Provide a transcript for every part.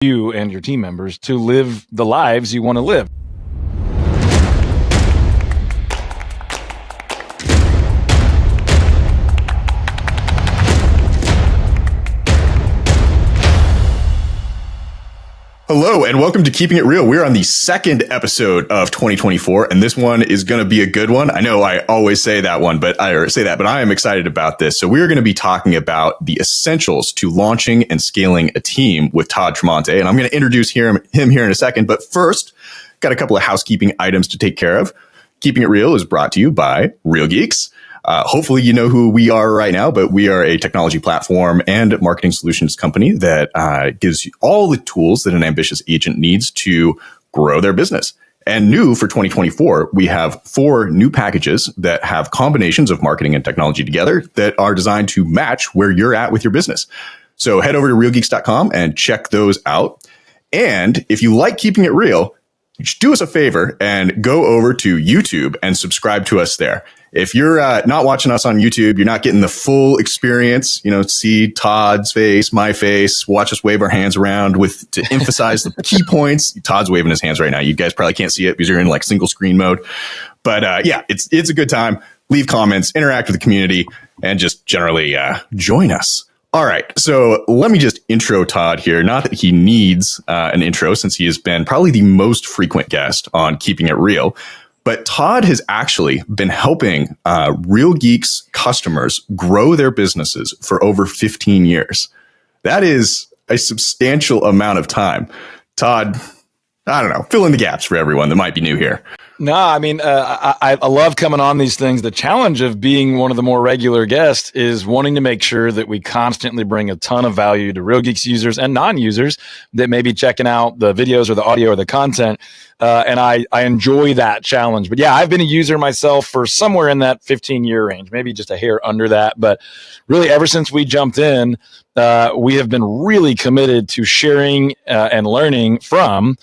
you and your team members to live the lives you want to live. Hello and welcome to Keeping It Real. We're on the second episode of 2024, and this one is going to be a good one. I know I always say that, but I am excited about this. So we're going to be talking about the essentials to launching and scaling a team with Todd Tremonte, and I'm going to introduce him here in a second. But first, got a couple of housekeeping items to take care of. Keeping It Real is brought to you by Real Geeks. Hopefully you know who we are right now, but we are a technology platform and marketing solutions company that gives you all the tools that an ambitious agent needs to grow their business. And new for 2024, we have 4 new packages that have combinations of marketing and technology together that are designed to match where you're at with your business. So head over to realgeeks.com and check those out. And if you like Keeping It Real, do us a favor and go over to YouTube and subscribe to us there. If you're not watching us on YouTube, you're not getting the full experience, see Todd's face, my face, watch us wave our hands around to emphasize the key points. Todd's waving his hands right now. You guys probably can't see it because you're in like single screen mode. But it's a good time. Leave comments, interact with the community, and just generally join us. All right. So let me just intro Todd here. Not that he needs an intro since he has been probably the most frequent guest on Keeping It Real. But Todd has actually been helping Real Geeks customers grow their businesses for over 15 years. That is a substantial amount of time. Todd, I don't know, fill in the gaps for everyone that might be new here. No, I mean, I love coming on these things. The challenge of being one of the more regular guests is wanting to make sure that we constantly bring a ton of value to Real Geeks users and non-users that may be checking out the videos or the audio or the content. And I enjoy that challenge. But yeah, I've been a user myself for somewhere in that 15-year range, maybe just a hair under that. But really, ever since we jumped in, we have been really committed to sharing and learning from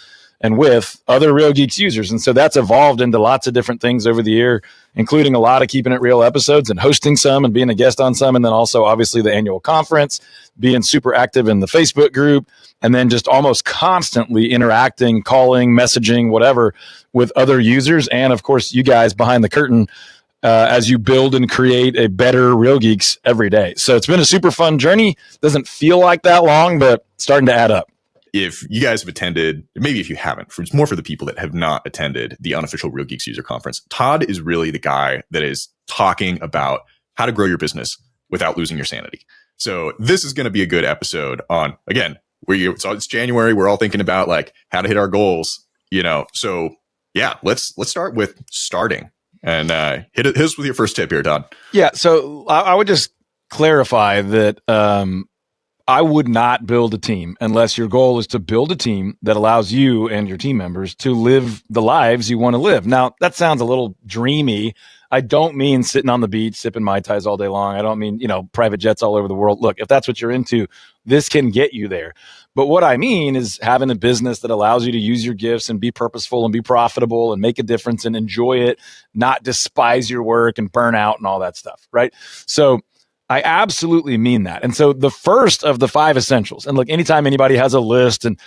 and with other Real Geeks users. And so that's evolved into lots of different things over the year, including a lot of Keeping It Real episodes and hosting some and being a guest on some. And then also obviously the annual conference, being super active in the Facebook group, and then just almost constantly interacting, calling, messaging, whatever, with other users. And of course, you guys behind the curtain as you build and create a better Real Geeks every day. So it's been a super fun journey. Doesn't feel like that long, but starting to add up. If you guys have attended, maybe if you haven't, it's more for the people that have not attended the unofficial Real Geeks user conference. Todd is really the guy that is talking about how to grow your business without losing your sanity. So this is going to be a good episode on, again, so it's January. We're all thinking about like how to hit our goals, So yeah, let's start with starting and hit us with your first tip here, Todd. Yeah. So I would just clarify that, I would not build a team unless your goal is to build a team that allows you and your team members to live the lives you want to live. Now, that sounds a little dreamy. I don't mean sitting on the beach, sipping Mai Tais all day long. I don't mean, private jets all over the world. Look, if that's what you're into, this can get you there. But what I mean is having a business that allows you to use your gifts and be purposeful and be profitable and make a difference and enjoy it, not despise your work and burn out and all that stuff, right? So I absolutely mean that. And so the first of the 5 essentials, and look, anytime anybody has a list and,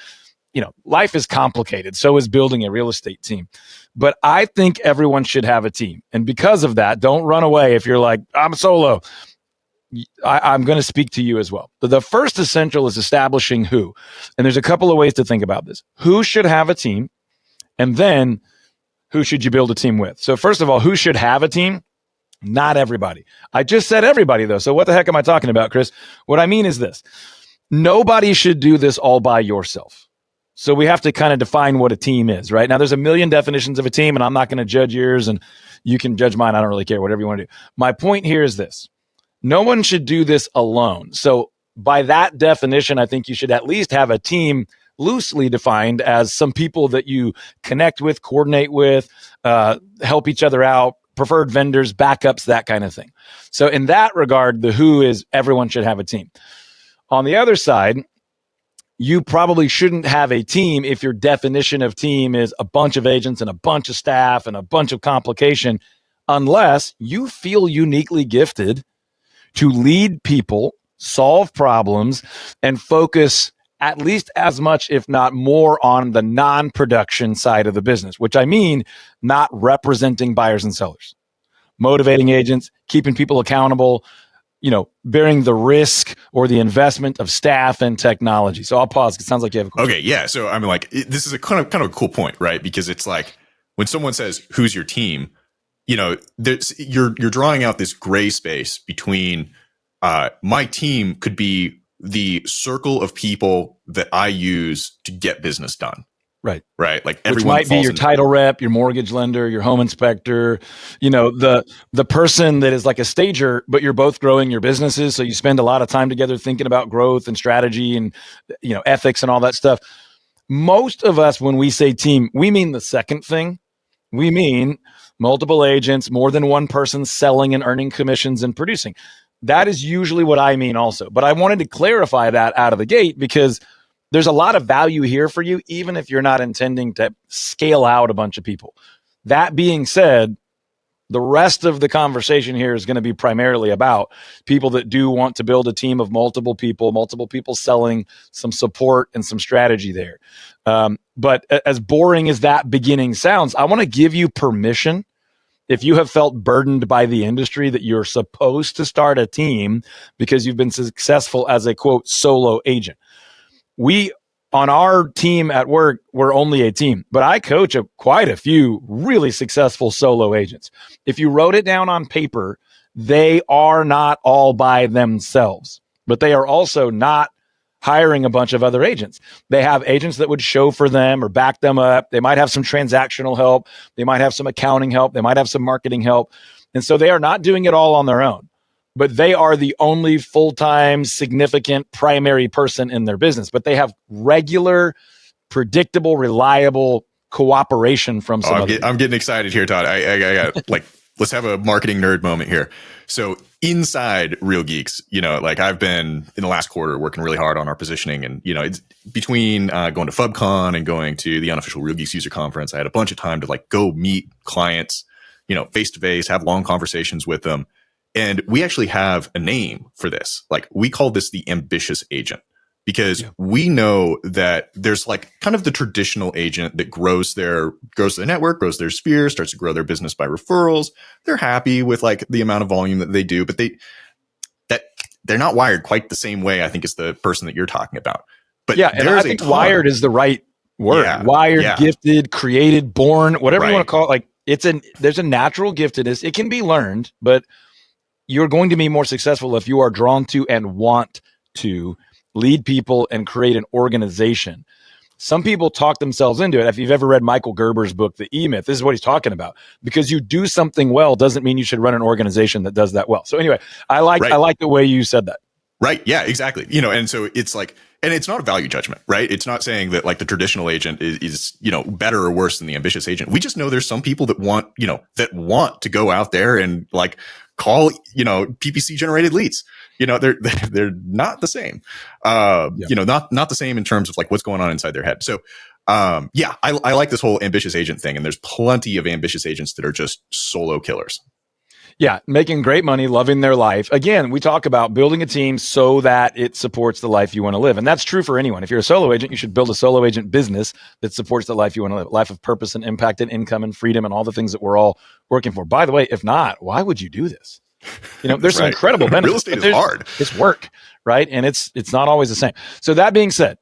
life is complicated, so is building a real estate team. But I think everyone should have a team. And because of that, don't run away if you're like, I'm solo. I'm going to speak to you as well. But the first essential is establishing who. And there's a couple of ways to think about this. Who should have a team? And then who should you build a team with? So first of all, who should have a team? Not everybody. I just said everybody, though. So what the heck am I talking about, Chris? What I mean is this. Nobody should do this all by yourself. So we have to kind of define what a team is, right? Now, there's a million definitions of a team, and I'm not going to judge yours, and you can judge mine. I don't really care, whatever you want to do. My point here is this. No one should do this alone. So by that definition, I think you should at least have a team loosely defined as some people that you connect with, coordinate with, help each other out, preferred vendors, backups, that kind of thing. So in that regard, the who is everyone should have a team. On the other side, you probably shouldn't have a team if your definition of team is a bunch of agents and a bunch of staff and a bunch of complication, unless you feel uniquely gifted to lead people, solve problems, and focus at least as much, if not more, on the non-production side of the business, which I mean not representing buyers and sellers, motivating agents, keeping people accountable, bearing the risk or the investment of staff and technology. So I'll pause. It sounds like you have a question. Okay, yeah. So I'm like, this is a kind of a cool point, right? Because it's like when someone says, "Who's your team?" You're drawing out this gray space between my team could be the circle of people that I use to get business done. Right. Like everyone, which might be your title rep, your mortgage lender, your home inspector, the person that is like a stager, but you're both growing your businesses. So you spend a lot of time together thinking about growth and strategy and, ethics and all that stuff. Most of us, when we say team, we mean the second thing. We mean multiple agents, more than one person selling and earning commissions and producing. That is usually what I mean also. But I wanted to clarify that out of the gate because there's a lot of value here for you, even if you're not intending to scale out a bunch of people. That being said, the rest of the conversation here is going to be primarily about people that do want to build a team of multiple people selling, some support and some strategy there. But as boring as that beginning sounds, I want to give you permission, if you have felt burdened by the industry, that you're supposed to start a team because you've been successful as a, quote, solo agent. We, on our team at work, we're only a team, but I coach quite a few really successful solo agents. If you wrote it down on paper, they are not all by themselves, but they are also not hiring a bunch of other agents. They have agents that would show for them or back them up. They might have some transactional help. They might have some accounting help. They might have some marketing help. And so they are not doing it all on their own, but they are the only full-time, significant primary person in their business. But they have regular, predictable, reliable cooperation from some I'm getting excited here, Todd. I got let's have a marketing nerd moment here. So inside Real Geeks, I've been in the last quarter working really hard on our positioning, and it's between going to FubCon and going to the unofficial Real Geeks user conference. I had a bunch of time to go meet clients, face to face, have long conversations with them. And we actually have a name for this. We call this the ambitious agent, because we know that there's kind of the traditional agent that grows their network, grows their sphere, starts to grow their business by referrals. They're happy with the amount of volume that they do, but they're not wired quite the same way, I think, as the person that you're talking about. But and I think wired is the right word. Yeah, wired, gifted, created, born, whatever you want to call it. There's a natural giftedness. It can be learned, but you're going to be more successful if you are drawn to and want to lead people and create an organization. Some people talk themselves into it. If you've ever read Michael Gerber's book, The EMyth, this is what he's talking about. Because you do something well doesn't mean you should run an organization that does that well. So anyway, I like the way you said that. Right. Yeah, exactly. And so it's and it's not a value judgment, right? It's not saying that the traditional agent is better or worse than the ambitious agent. We just know there's some people that want to go out there and call, PPC generated leads. They're not the same. Not the same in terms of what's going on inside their head. So, I like this whole ambitious agent thing, and there's plenty of ambitious agents that are just solo killers. Yeah, making great money, loving their life. Again, we talk about building a team so that it supports the life you want to live. And that's true for anyone. If you're a solo agent, you should build a solo agent business that supports the life you want to live, a life of purpose and impact and income and freedom and all the things that we're all working for. By the way, if not, why would you do this? There's some incredible benefits. Real estate is hard. It's work, right? And it's not always the same. So that being said,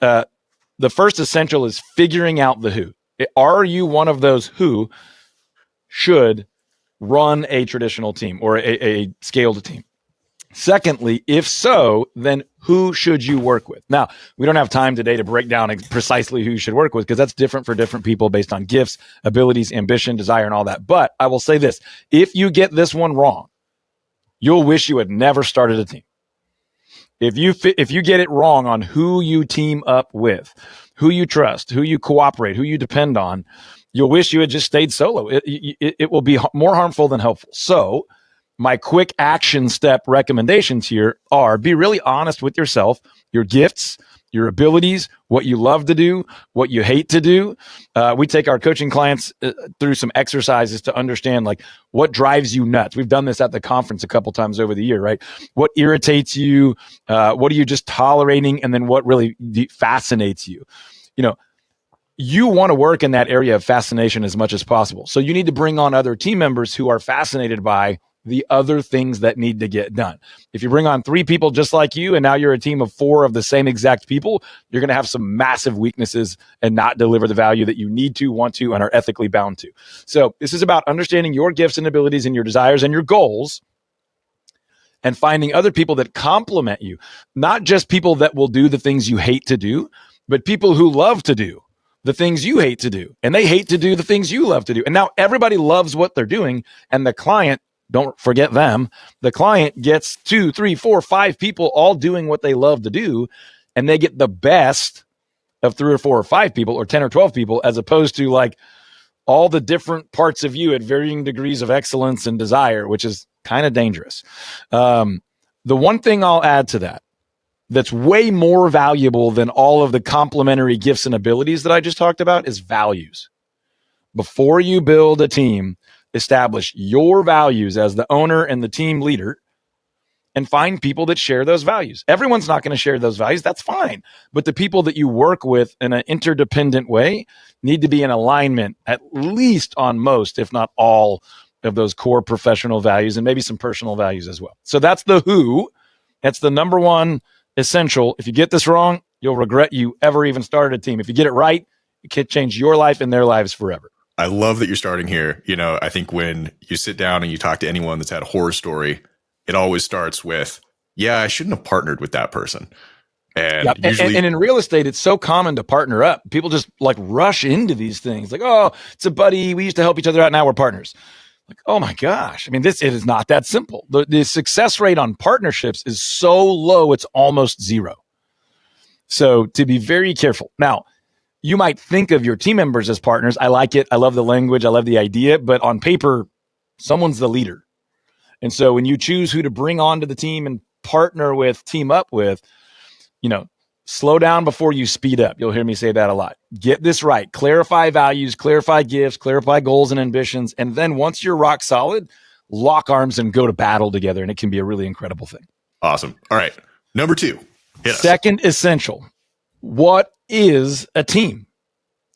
the first essential is figuring out the who. Are you one of those who should run a traditional team or a scaled team? Secondly, if so, then who should you work with? Now, we don't have time today to break down precisely who you should work with, because that's different for different people based on gifts, abilities, ambition, desire, and all that. But I will say this: if you get this one wrong, you'll wish you had never started a team. If you get it wrong on who you team up with, who you trust, who you cooperate, who you depend on, you'll wish you had just stayed solo. It will be more harmful than helpful. So my quick action step recommendations here are: be really honest with yourself, your gifts, your abilities, what you love to do, what you hate to do. We take our coaching clients through some exercises to understand like what drives you nuts. We've done this at the conference a couple times over the year, right? What irritates you? What are you just tolerating? And then what really fascinates you? You know, you want to work in that area of fascination as much as possible. So you need to bring on other team members who are fascinated by the other things that need to get done. If you bring on 3 people just like you, and now you're a team of 4 of the same exact people, you're going to have some massive weaknesses and not deliver the value that you need to, want to, and are ethically bound to. So this is about understanding your gifts and abilities and your desires and your goals, and finding other people that complement you, not just people that will do the things you hate to do, but people who love to do the things you hate to do, and they hate to do the things you love to do. And now everybody loves what they're doing, and the client, don't forget them, the client gets 2, 3, 4, 5 people all doing what they love to do, and they get the best of 3 or 4 or 5 people or 10 or 12 people, as opposed to like all the different parts of you at varying degrees of excellence and desire, which is kind of dangerous. The one thing I'll add to that that's way more valuable than all of the complementary gifts and abilities that I just talked about is values. Before you build a team, establish your values as the owner and the team leader, and find people that share those values. Everyone's not going to share those values. That's fine. But the people that you work with in an interdependent way need to be in alignment, at least on most, if not all, of those core professional values, and maybe some personal values as well. So that's the who. That's the number one essential. If you get this wrong, you'll regret you ever even started a team. If you get it right, it can change your life and their lives forever. I love that you're starting here. You know, I think when you sit down and you talk to anyone that's had a horror story, it always starts with, yeah, I shouldn't have partnered with that person. And usually, and in real estate, it's so common to partner up. People just like rush into these things like, oh, it's a buddy. We used to help each other out. Now we're partners. Like, oh my gosh. I mean, it is not that simple. The success rate on partnerships is so low, it's almost zero. So to be very careful. Now, you might think of your team members as partners. I like it. I love the language. I love the idea. But on paper, someone's the leader. And so when you choose who to bring onto the team and partner with, team up with, you know, slow down before you speed up. You'll hear me say that a lot. Get this right. Clarify values, clarify gifts, clarify goals and ambitions. And then once you're rock solid, lock arms and go to battle together. And it can be a really incredible thing. Awesome. All right. Number 2. Second essential. What is a team?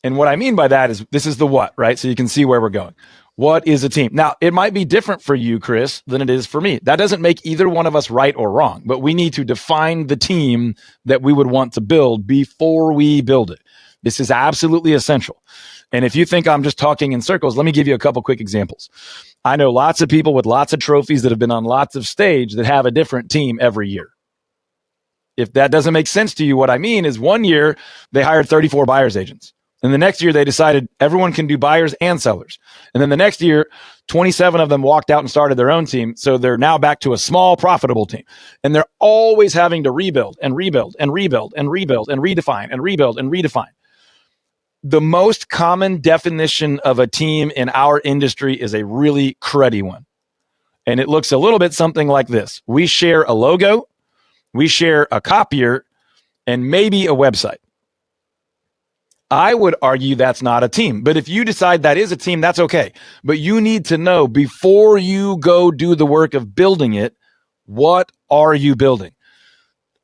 And what I mean by that is this is the what, right? So you can see where we're going. What is a team? Now, it might be different for you, Chris, than it is for me. That doesn't make either one of us right or wrong, but we need to define the team that we would want to build before we build it. This is absolutely essential. And if you think I'm just talking in circles, let me give you a couple quick examples. I know lots of people with lots of trophies that have been on lots of stage that have a different team every year. If that doesn't make sense to you, what I mean is one year they hired 34 buyer's agents. And the next year they decided everyone can do buyers and sellers. And then the next year, 27 of them walked out and started their own team. So they're now back to a small, profitable team. And they're always having to rebuild and rebuild and rebuild and rebuild and redefine and rebuild and redefine. The most common definition of a team in our industry is a really cruddy one. And it looks a little bit something like this. We share a logo, we share a copier, and maybe a website. I would argue that's not a team. But if you decide that is a team, that's okay. But you need to know before you go do the work of building it, what are you building?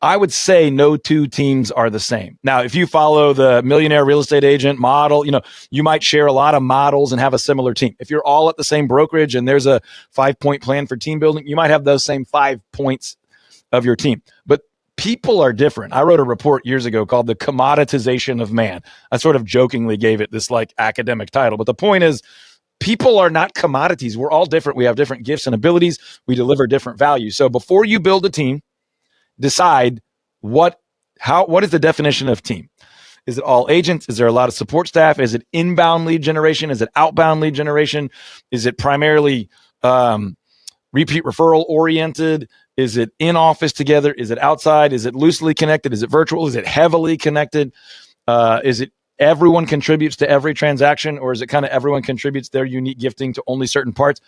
I would say no two teams are the same. Now, if you follow the millionaire real estate agent model, you know, you might share a lot of models and have a similar team. If you're all at the same brokerage and there's a 5-point plan for team building, you might have those same 5 points of your team. But people are different. I wrote a report years ago called The Commoditization of Man. I sort of jokingly gave it this like academic title, but the point is people are not commodities. We're all different. We have different gifts and abilities. We deliver different values. So before you build a team, decide what is the definition of team? Is it all agents? Is there a lot of support staff? Is it inbound lead generation? Is it outbound lead generation? Is it primarily repeat referral oriented? Is it in office together? Is it outside? Is it loosely connected? Is it virtual? Is it heavily connected? Is it everyone contributes to every transaction, or is it kind of everyone contributes their unique gifting to only certain parts?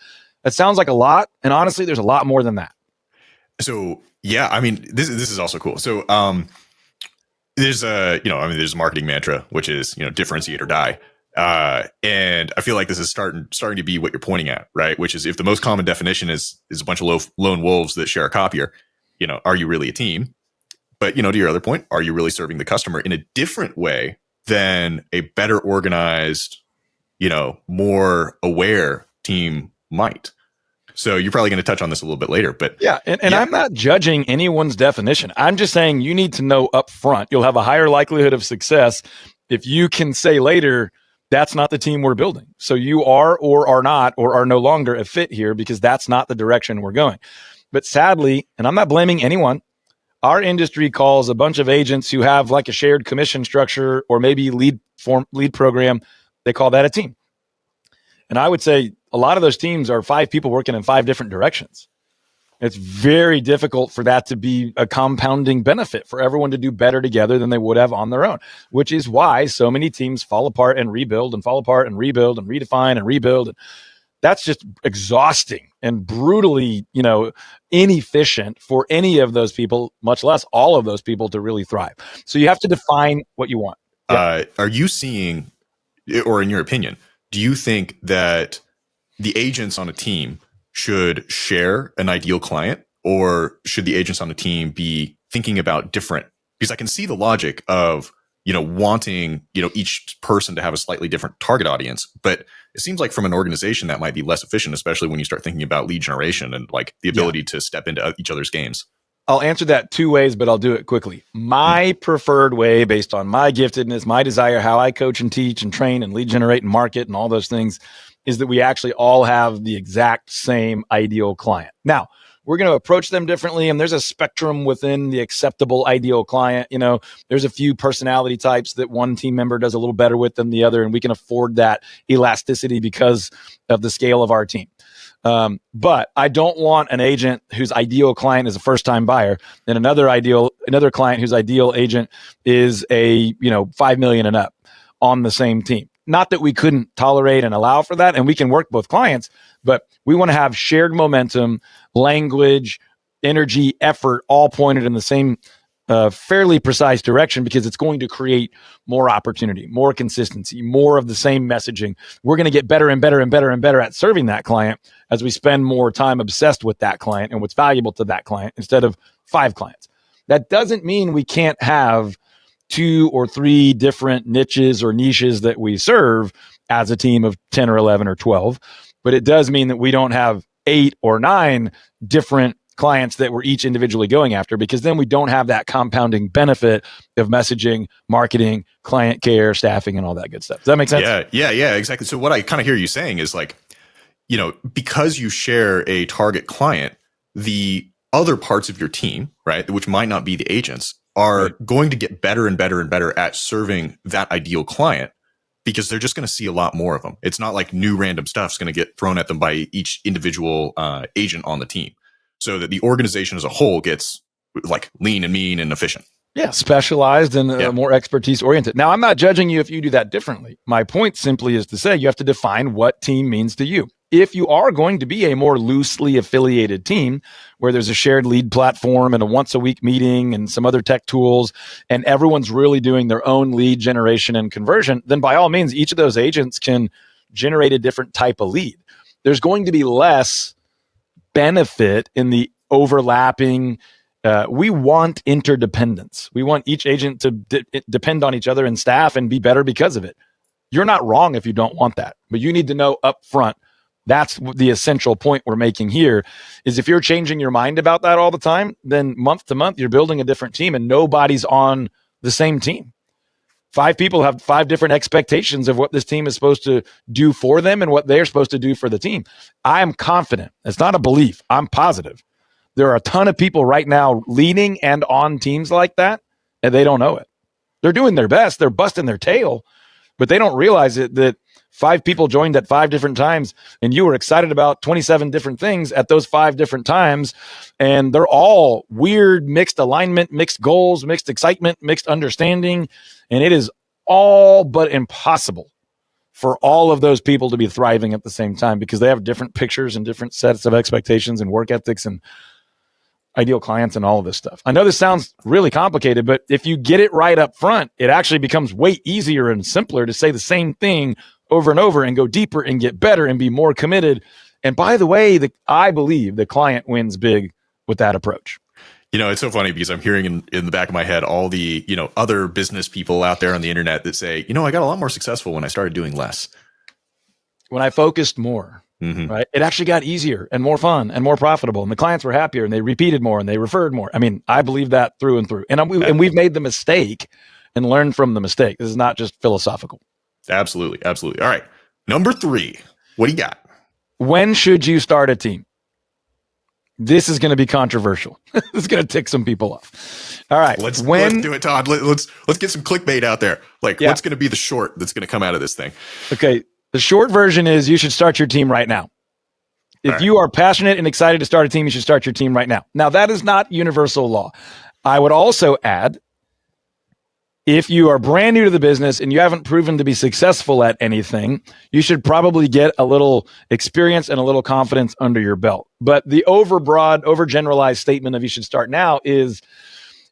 That sounds like a lot. And honestly, there's a lot more than that. So yeah, I mean, this is also cool. So there's there's a marketing mantra, which is, differentiate or die. And I feel like this is starting to be what you're pointing at, right? Which is, if the most common definition is a bunch of lone wolves that share a copier, are you really a team? But, to your other point, are you really serving the customer in a different way than a better organized, more aware team might? So you're probably going to touch on this a little bit later, but yeah. And I'm not judging anyone's definition. I'm just saying you need to know up front. You'll have a higher likelihood of success if you can say later, that's not the team we're building. So you are or are not or are no longer a fit here, because that's not the direction we're going. But sadly, and I'm not blaming anyone, our industry calls a bunch of agents who have like a shared commission structure or maybe lead program, they call that a team. And I would say a lot of those teams are 5 people working in 5 different directions. It's very difficult for that to be a compounding benefit for everyone to do better together than they would have on their own, which is why so many teams fall apart and rebuild and fall apart and rebuild and redefine and rebuild. That's just exhausting and brutally, inefficient for any of those people, much less all of those people, to really thrive. So you have to define what you want. Yeah. Are you seeing, or in your opinion, do you think that the agents on a team should share an ideal client, or should the agents on a team be thinking about different? Because I can see the logic of, wanting, each person to have a slightly different target audience, but it seems like from an organization that might be less efficient, especially when you start thinking about lead generation and like the ability to step into each other's games. I'll answer that 2 ways, but I'll do it quickly. My preferred way, based on my giftedness, my desire, how I coach and teach and train and lead generate and market and all those things, is that we actually all have the exact same ideal client. Now, we're going to approach them differently, and there's a spectrum within the acceptable ideal client. There's a few personality types that one team member does a little better with than the other, and we can afford that elasticity because of the scale of our team. But I don't want an agent whose ideal client is a first-time buyer and another client whose ideal agent is a 5 million and up on the same team. Not that we couldn't tolerate and allow for that, and we can work both clients, but we want to have shared momentum, language, energy, effort, all pointed in the same fairly precise direction, because it's going to create more opportunity, more consistency, more of the same messaging. We're going to get better and better and better and better at serving that client as we spend more time obsessed with that client and what's valuable to that client instead of 5 clients. That doesn't mean we can't have 2 or 3 different niches or niches that we serve as a team of 10 or 11 or 12. But it does mean that we don't have 8 or 9 different clients that we're each individually going after, because then we don't have that compounding benefit of messaging, marketing, client care, staffing, and all that good stuff. Does that make sense? Yeah, exactly. So what I kind of hear you saying is like, because you share a target client, the other parts of your team, right, which might not be the agents, are going to get better and better and better at serving that ideal client, because they're just going to see a lot more of them. It's not like new random stuff's going to get thrown at them by each individual agent on the team, so that the organization as a whole gets like lean and mean and efficient. Yeah, specialized and more expertise oriented. Now, I'm not judging you if you do that differently. My point simply is to say you have to define what team means to you. If you are going to be a more loosely affiliated team where there's a shared lead platform and a once a week meeting and some other tech tools, and everyone's really doing their own lead generation and conversion, then by all means, each of those agents can generate a different type of lead. There's going to be less benefit in the overlapping. We want interdependence. We want each agent to depend on each other and staff and be better because of it. You're not wrong if you don't want that, but you need to know up front. That's the essential point we're making here, is if you're changing your mind about that all the time, then month to month, you're building a different team and nobody's on the same team. 5 people have 5 different expectations of what this team is supposed to do for them and what they're supposed to do for the team. I am confident. It's not a belief. I'm positive. There are a ton of people right now leading and on teams like that, and they don't know it. They're doing their best. They're busting their tail, but they don't realize it that 5 people joined at 5 different times, and you were excited about 27 different things at those 5 different times, and they're all weird, mixed alignment, mixed goals, mixed excitement, mixed understanding, and it is all but impossible for all of those people to be thriving at the same time, because they have different pictures and different sets of expectations and work ethics, and ideal clients and all of this stuff. I know this sounds really complicated, but if you get it right up front, it actually becomes way easier and simpler to say the same thing over and over and go deeper and get better and be more committed. And by the way, I believe the client wins big with that approach. It's so funny because I'm hearing in the back of my head all the, other business people out there on the internet that say, I got a lot more successful when I started doing less. When I focused more, right? It actually got easier and more fun and more profitable. And the clients were happier and they repeated more and they referred more. I mean, I believe that through and through. And we've made the mistake and learned from the mistake. This is not just philosophical. Absolutely. Absolutely. All right. Number 3, what do you got? When should you start a team? This is going to be controversial. This is going to tick some people off. All right. Let's do it, Todd. Let's get some clickbait out there. What's going to be the short that's going to come out of this thing? Okay. The short version is you should start your team right now. If you are passionate and excited to start a team, you should start your team right now. Now, that is not universal law. I would also add, if you are brand new to the business and you haven't proven to be successful at anything, you should probably get a little experience and a little confidence under your belt. But the overgeneralized statement of you should start now is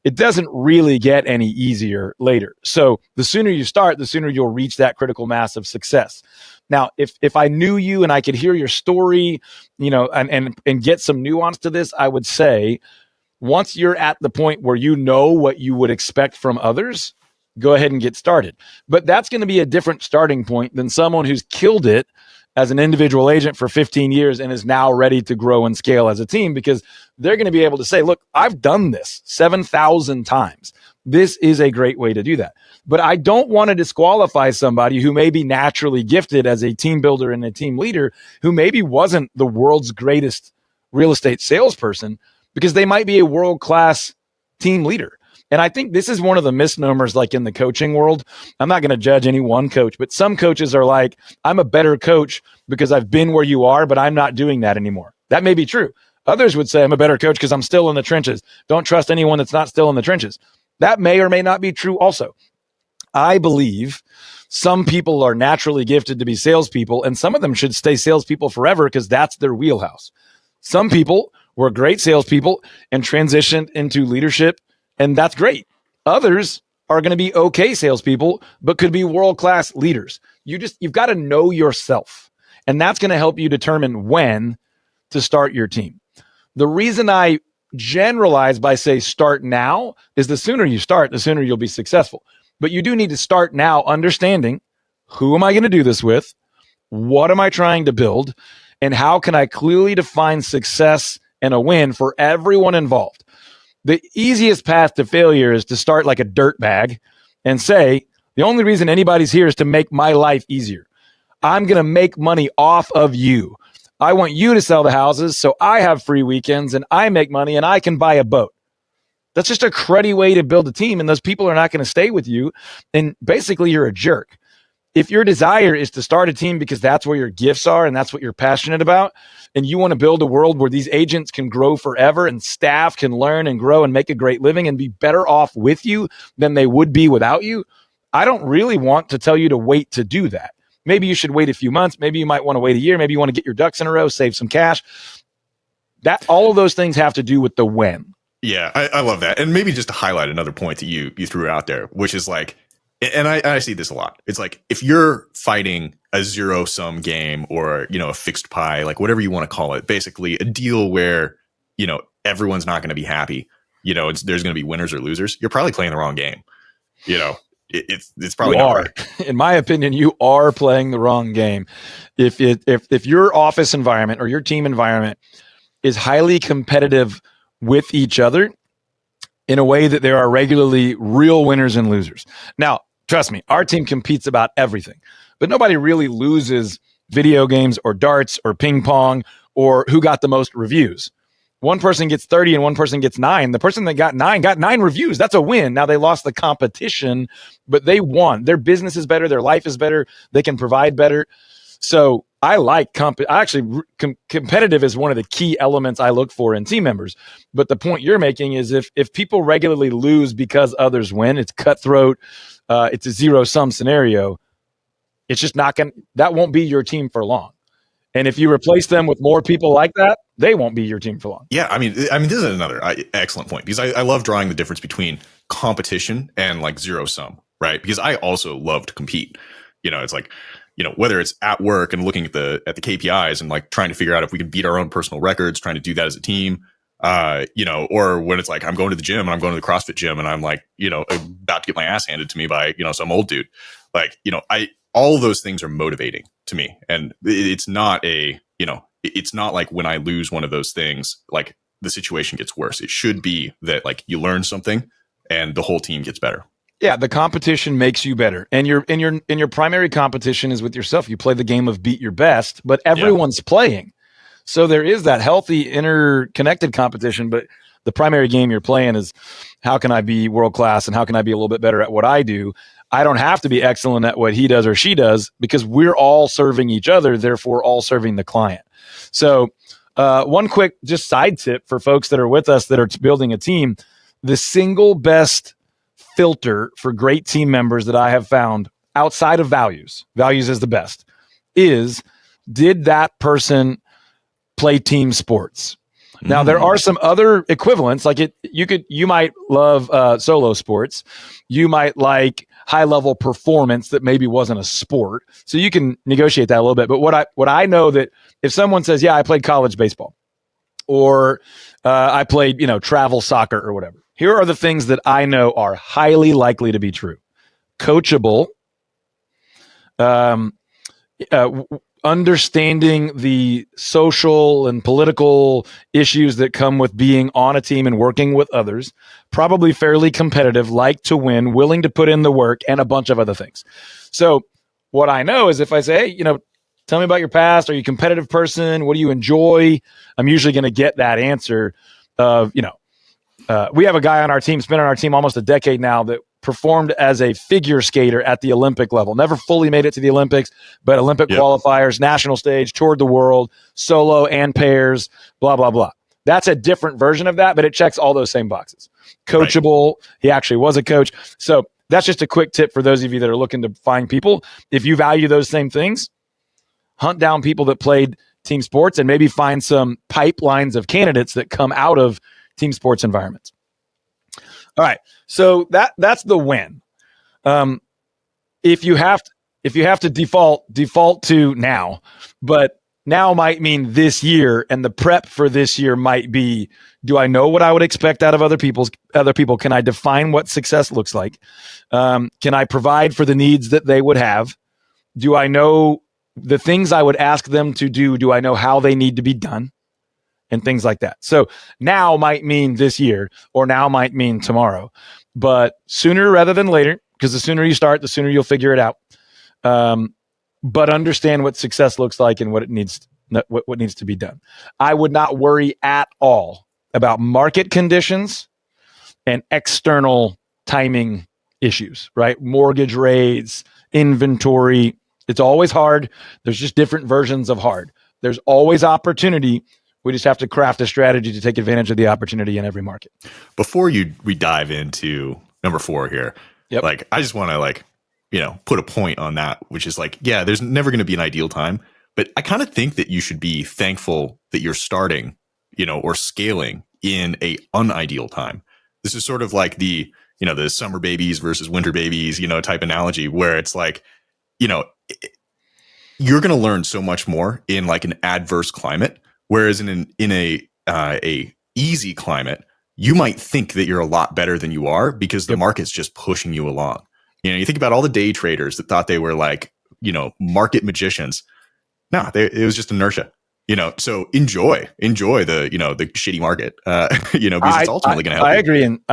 it doesn't really get any easier later. So the sooner you start, the sooner you'll reach that critical mass of success. Now, if I knew you and I could hear your story, and get some nuance to this, I would say once you're at the point where you know what you would expect from others, go ahead and get started. But that's going to be a different starting point than someone who's killed it as an individual agent for 15 years and is now ready to grow and scale as a team, because they're going to be able to say, look, I've done this 7,000 times. This is a great way to do that. But I don't want to disqualify somebody who may be naturally gifted as a team builder and a team leader, who maybe wasn't the world's greatest real estate salesperson, because they might be a world-class team leader. And I think this is one of the misnomers, like in the coaching world. I'm not going to judge any one coach, but some coaches are like, I'm a better coach because I've been where you are, but I'm not doing that anymore. That may be true. Others would say I'm a better coach because I'm still in the trenches. Don't trust anyone that's not still in the trenches. That may or may not be true also. I believe some people are naturally gifted to be salespeople, and some of them should stay salespeople forever because that's their wheelhouse. Some people were great salespeople and transitioned into leadership, and that's great. Others are going to be okay salespeople, but could be world-class leaders. You've got to know yourself, and that's going to help you determine when to start your team. The reason I generalize by say start now is the sooner you start, the sooner you'll be successful. But you do need to start now understanding, who am I going to do this with? What am I trying to build? And how can I clearly define success and a win for everyone involved? The easiest path to failure is to start like a dirt bag and say, the only reason anybody's here is to make my life easier. I'm going to make money off of you. I want you to sell the houses so I have free weekends and I make money and I can buy a boat. That's just a cruddy way to build a team, and those people are not going to stay with you. And basically, you're a jerk. If your desire is to start a team because that's where your gifts are and that's what you're passionate about, and you want to build a world where these agents can grow forever and staff can learn and grow and make a great living and be better off with you than they would be without you, I don't really want to tell you to wait to do that. Maybe you should wait a few months. Maybe you might want to wait a year. Maybe you want to get your ducks in a row, save some cash. All of those things have to do with the when. Yeah, I love that. And maybe just to highlight another point that you threw out there, which is like, and I see this a lot. It's like, if you're fighting a zero-sum game or, a fixed pie, like whatever you want to call it, basically a deal where, everyone's not going to be happy, there's going to be winners or losers, you're probably playing the wrong game. It's probably not right. In my opinion, you are playing the wrong game. If your office environment or your team environment is highly competitive with each other in a way that there are regularly real winners and losers. Now, trust me, our team competes about everything, but nobody really loses video games or darts or ping pong or who got the most reviews. One person gets 30 and one person gets 9. The person that got 9 reviews. That's a win. Now they lost the competition, but they won. Their business is better. Their life is better. They can provide better. So I like competitive is one of the key elements I look for in team members. But the point you're making is if people regularly lose because others win, it's cutthroat. It's a zero-sum scenario. It's just not going. That won't be your team for long. And if you replace them with more people like that, they won't be your team for long. Yeah, I mean, this is another excellent point, because I love drawing the difference between competition and like zero sum, right? Because I also love to compete. It's like, whether it's at work and looking at the KPIs and like trying to figure out if we can beat our own personal records, trying to do that as a team, or when it's like I'm going to the gym and I'm going to the CrossFit gym and I'm like, about to get my ass handed to me by, some old dude. Like, all of those things are motivating to me. And it's not it's not like when I lose one of those things, like the situation gets worse. It should be that like you learn something and the whole team gets better. Yeah, the competition makes you better. And your primary competition is with yourself. You play the game of beat your best, but everyone's playing. So there is that healthy interconnected competition, but the primary game you're playing is how can I be world class and how can I be a little bit better at what I do? I don't have to be excellent at what he does or she does because we're all serving each other, therefore all serving the client. So one quick just side tip for folks that are with us that are building a team, the single best filter for great team members that I have found outside of values is the best, is did that person play team sports? Now there are some other equivalents, like you might love solo sports, you might like high level performance that maybe wasn't a sport, so you can negotiate that a little bit. But what I know that if someone says, yeah, I played college baseball, or I played travel soccer or whatever, here are the things that I know are highly likely to be true: coachable, understanding the social and political issues that come with being on a team and working with others, probably fairly competitive, like to win, willing to put in the work, and a bunch of other things. So what I know is if I say, hey, tell me about your past. Are you a competitive person? What do you enjoy? I'm usually going to get that answer of, we have a guy on our team, been on our team almost a decade now, that performed as a figure skater at the Olympic level. Never fully made it to the Olympics, but Olympic qualifiers, national stage, toured the world, solo and pairs, blah, blah, blah. That's a different version of that, but it checks all those same boxes. Coachable. Right. He actually was a coach. So that's just a quick tip for those of you that are looking to find people. If you value those same things, hunt down people that played team sports and maybe find some pipelines of candidates that come out of team sports environments. All right. So that's the win. If you have to default to now, but now might mean this year, and the prep for this year might be, do I know what I would expect out of other people? Can I define what success looks like? Can I provide for the needs that they would have? Do I know the things I would ask them to do? Do I know how they need to be done? And things like that. So now might mean this year, or now might mean tomorrow, but sooner rather than later, because the sooner you start, the sooner you'll figure it out. But understand what success looks like and what needs to be done. I would not worry at all about market conditions and external timing issues, right? Mortgage rates, inventory. It's always hard. There's just different versions of hard. There's always opportunity. We just have to craft a strategy to take advantage of the opportunity in every market. Before we dive into number 4 here, I just want to put a point on that, which is there's never going to be an ideal time, but I kind of think that you should be thankful that you're starting, or scaling in a unideal time. This is sort of like the summer babies versus winter babies, type analogy, where it's you're going to learn so much more in an adverse climate. Whereas in a easy climate, you might think that you're a lot better than you are because the market's just pushing you along. You think about all the day traders that thought they were market magicians. No, it was just inertia. So enjoy the the shitty market. Because it's ultimately going to help. I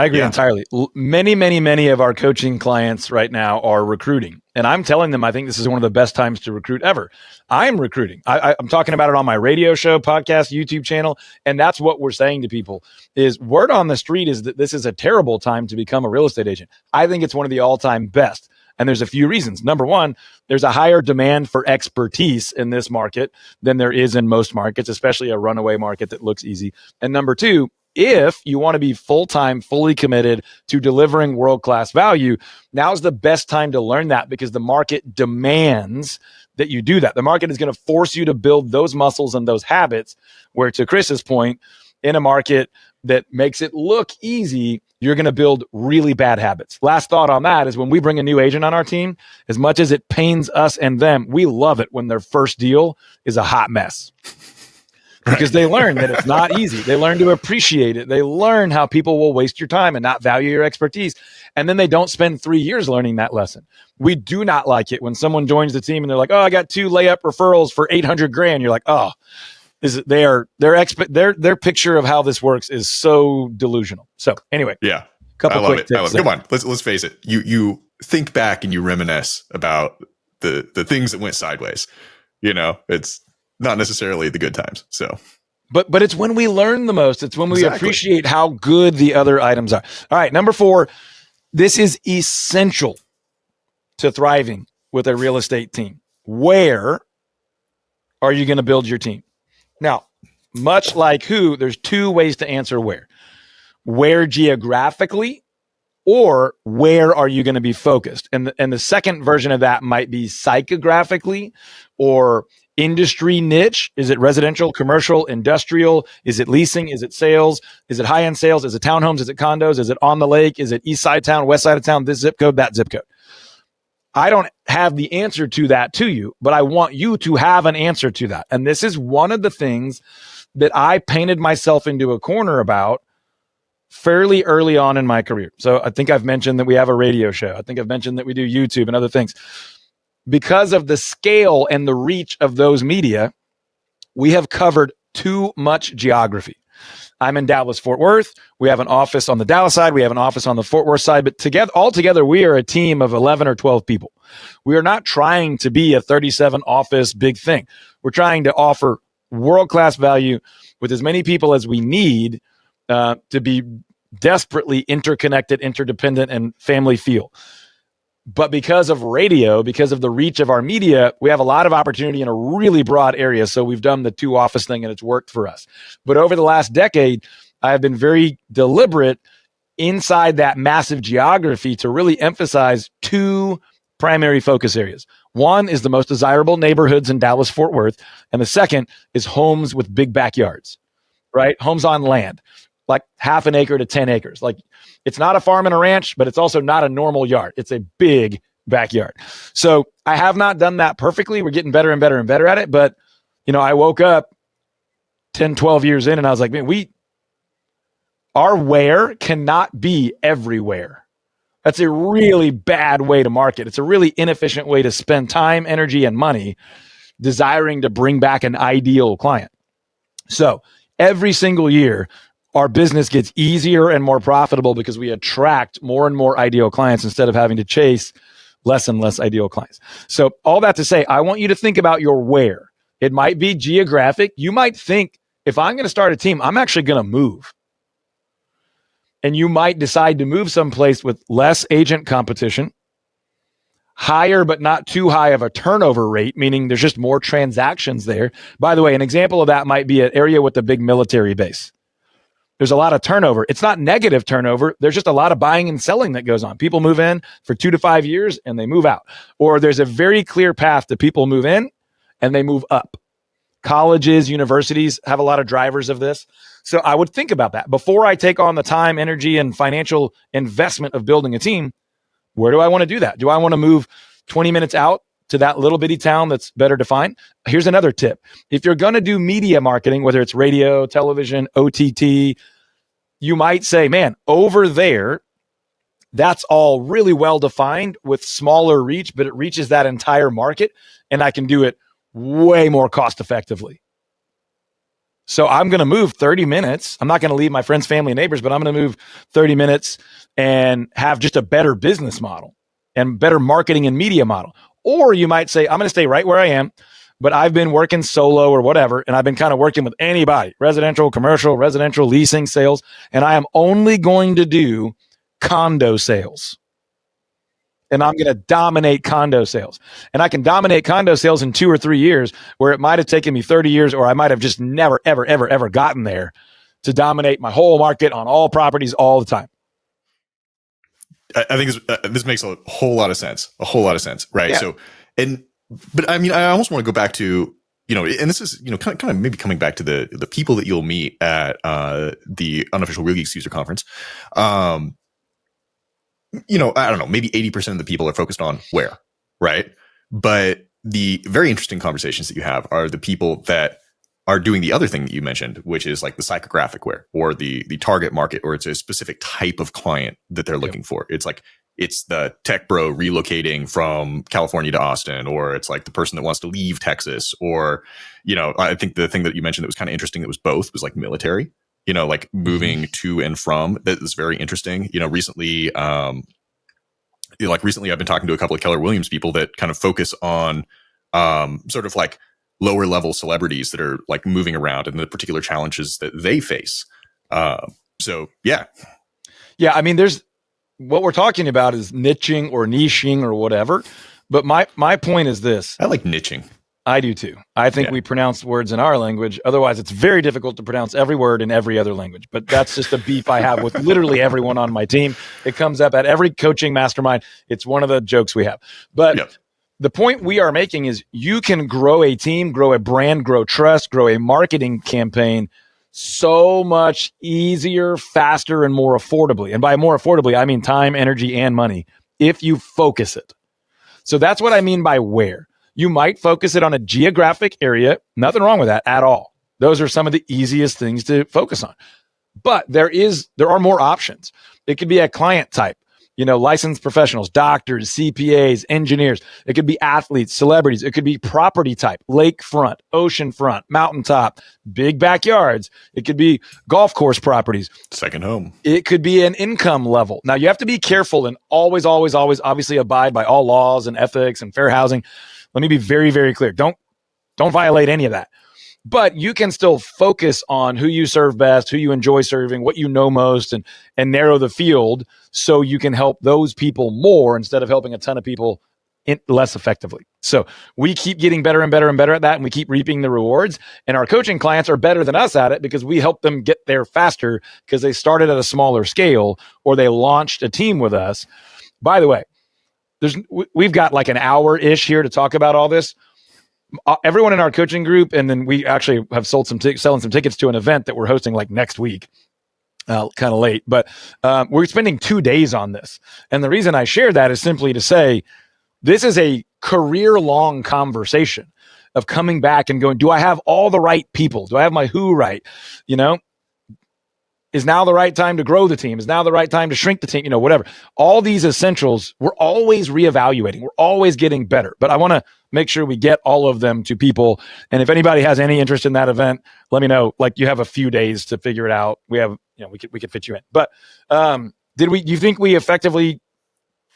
agree entirely. Many of our coaching clients right now are recruiting, and I'm telling them I think this is one of the best times to recruit ever. I'm recruiting. I'm talking about it on my radio show, podcast, YouTube channel, and that's what we're saying to people. Is word on the street is that this is a terrible time to become a real estate agent. I think it's one of the all-time best. And there's a few reasons. Number one, there's a higher demand for expertise in this market than there is in most markets, especially a runaway market that looks easy. And number two, if you want to be full-time, fully committed to delivering world-class value, now's the best time to learn that because the market demands that you do that. The market is going to force you to build those muscles and those habits where, to Chris's point, in a market that makes it look easy, you're going to build really bad habits. Last thought on that is when we bring a new agent on our team, as much as it pains us and them, we love it when their first deal is a hot mess. Because they learn that it's not easy. They learn to appreciate it. They learn how people will waste your time and not value your expertise. And then they don't spend 3 years learning that lesson. We do not like it when someone joins the team and they're like, oh, I got 2 layup referrals for $800,000. You're like, oh, their picture of how this works is so delusional. So anyway, yeah, couple quick tips. Come on, let's face it. You think back and you reminisce about the things that went sideways. It's not necessarily the good times. So, but it's when we learn the most. It's when we appreciate how good the other items are. All right, number 4. This is essential to thriving with a real estate team. Where are you going to build your team? Now, much like who, there's 2 ways to answer where. Where geographically, or where are you going to be focused? And the second version of that might be psychographically or industry niche. Is it residential, commercial, industrial? Is it leasing? Is it sales? Is it high-end sales? Is it townhomes? Is it condos? Is it on the lake? Is it east side of town, west side of town, this zip code, that zip code? I don't have the answer to that to you, but I want you to have an answer to that. And this is one of the things that I painted myself into a corner about fairly early on in my career. So I think I've mentioned that we have a radio show. I think I've mentioned that we do YouTube and other things. Because of the scale and the reach of those media, we have covered too much geography. I'm in Dallas, Fort Worth. We have an office on the Dallas side. We have an office on the Fort Worth side. But altogether, we are a team of 11 or 12 people. We are not trying to be a 37 office big thing. We're trying to offer world-class value with as many people as we need to be desperately interconnected, interdependent, and family feel. But because of radio, because of the reach of our media, we have a lot of opportunity in a really broad area. So we've done the 2 office thing and it's worked for us. But over the last decade, I have been very deliberate inside that massive geography to really emphasize 2 primary focus areas. One is the most desirable neighborhoods in Dallas, Fort Worth. And the second is homes with big backyards, right? Homes on land, like half an acre to 10 acres. Like, it's not a farm and a ranch, but it's also not a normal yard. It's a big backyard. So I have not done that perfectly. We're getting better and better and better at it. But, I woke up 10, 12 years in and I was like, man, our where cannot be everywhere. That's a really bad way to market. It's a really inefficient way to spend time, energy, and money desiring to bring back an ideal client. So every single year, our business gets easier and more profitable because we attract more and more ideal clients instead of having to chase less and less ideal clients. So all that to say, I want you to think about your where. It might be geographic. You might think, if I'm going to start a team, I'm actually going to move. And you might decide to move someplace with less agent competition, higher but not too high of a turnover rate, meaning there's just more transactions there. By the way, an example of that might be an area with a big military base. There's a lot of turnover. It's not negative turnover. There's just a lot of buying and selling that goes on. People move in for 2 to 5 years and they move out. Or there's a very clear path to people move in and they move up. Colleges, universities have a lot of drivers of this. So I would think about that. Before I take on the time, energy, and financial investment of building a team, where do I want to do that? Do I want to move 20 minutes out to that little bitty town that's better defined? Here's another tip. If you're going to do media marketing, whether it's radio, television, OTT, you might say, man, over there, that's all really well defined with smaller reach, but it reaches that entire market and I can do it way more cost effectively. So I'm going to move 30 minutes. I'm not going to leave my friends, family, and neighbors, but I'm going to move 30 minutes and have just a better business model and better marketing and media model. Or you might say, I'm going to stay right where I am, but I've been working solo or whatever, and I've been kind of working with anybody, residential, commercial, residential, leasing, sales, and I am only going to do condo sales. And I'm going to dominate condo sales. And I can dominate condo sales in 2 or 3 years, where it might have taken me 30 years, or I might have just never, ever, ever, ever gotten there to dominate my whole market on all properties all the time. I think this makes a whole lot of sense. Right. Yeah. So, but I mean, I almost want to go back to, and this is, kind of maybe coming back to the people that you'll meet at the Unofficial Real Geeks user conference. I don't know, maybe 80% of the people are focused on where, right? But the very interesting conversations that you have are the people that are doing the other thing that you mentioned, which is like the psychographic where, or the target market, or it's a specific type of client that they're looking for. It's like, it's the tech bro relocating from California to Austin, or it's like the person that wants to leave Texas, or, I think the thing that you mentioned that was kind of interesting that was both was like military, like moving to and from. That is very interesting. Recently, recently I've been talking to a couple of Keller Williams people that kind of focus on sort of like lower level celebrities that are like moving around and the particular challenges that they face. So yeah. I mean, what we're talking about is niching or niching or whatever. But my point is this. I like niching. I do too. I think we pronounce words in our language. Otherwise, it's very difficult to pronounce every word in every other language. But that's just a beef I have with literally everyone on my team. It comes up at every coaching mastermind. It's one of the jokes we have. But the point we are making is you can grow a team, grow a brand, grow trust, grow a marketing campaign so much easier, faster, and more affordably. And by more affordably, I mean time, energy, and money if you focus it. So that's what I mean by where. You might focus it on a geographic area. Nothing wrong with that at all. Those are some of the easiest things to focus on. But there are more options. It could be a client type. Licensed professionals, doctors, CPAs, engineers. It could be athletes, celebrities. It could be property type, lakefront, oceanfront, mountaintop, big backyards. It could be golf course properties. Second home. It could be an income level. Now, you have to be careful and always obviously abide by all laws and ethics and fair housing. Let me be very, very clear. Don't violate any of that. But you can still focus on who you serve best, who you enjoy serving, what you know most, and narrow the field so you can help those people more instead of helping a ton of people less effectively. So we keep getting better and better and better at that, and we keep reaping the rewards. And our coaching clients are better than us at it because we help them get there faster because they started at a smaller scale or they launched a team with us. By the way, we've got like an hour-ish here to talk about all this. Everyone in our coaching group, and then we actually have selling some tickets to an event that we're hosting like next week, kind of late, but we're spending 2 days on this. And the reason I share that is simply to say, this is a career-long conversation of coming back and going, do I have all the right people? Do I have my who right? Is now the right time to grow the team? Is now the right time to shrink the team? Whatever. All these essentials, we're always reevaluating. We're always getting better. But I want to make sure we get all of them to people. And if anybody has any interest in that event, let me know. Like, you have a few days to figure it out. We have, we could fit you in. But do you think we effectively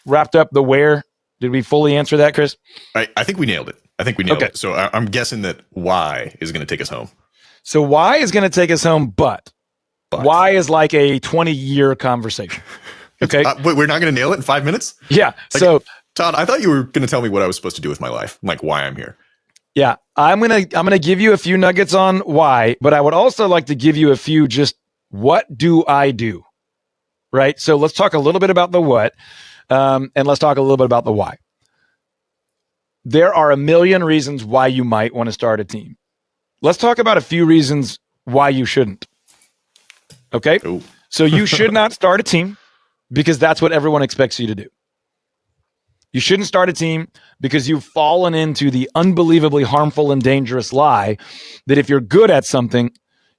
wrapped up the where? Did we fully answer that, Chris? I think we nailed it. So I'm guessing that why is going to take us home. So why is going to take us home, but why is like a 20-year conversation. Okay. We're not going to nail it in 5 minutes? Yeah. So Todd, I thought you were going to tell me what I was supposed to do with my life, like why I'm here. Yeah. I'm going to give you a few nuggets on why, but I would also like to give you a few just what do I do? Right? So let's talk a little bit about the what, and let's talk a little bit about the why. There are a million reasons why you might want to start a team. Let's talk about a few reasons why you shouldn't. Okay. Ooh. So you should not start a team because that's what everyone expects you to do. You shouldn't start a team because you've fallen into the unbelievably harmful and dangerous lie that if you're good at something,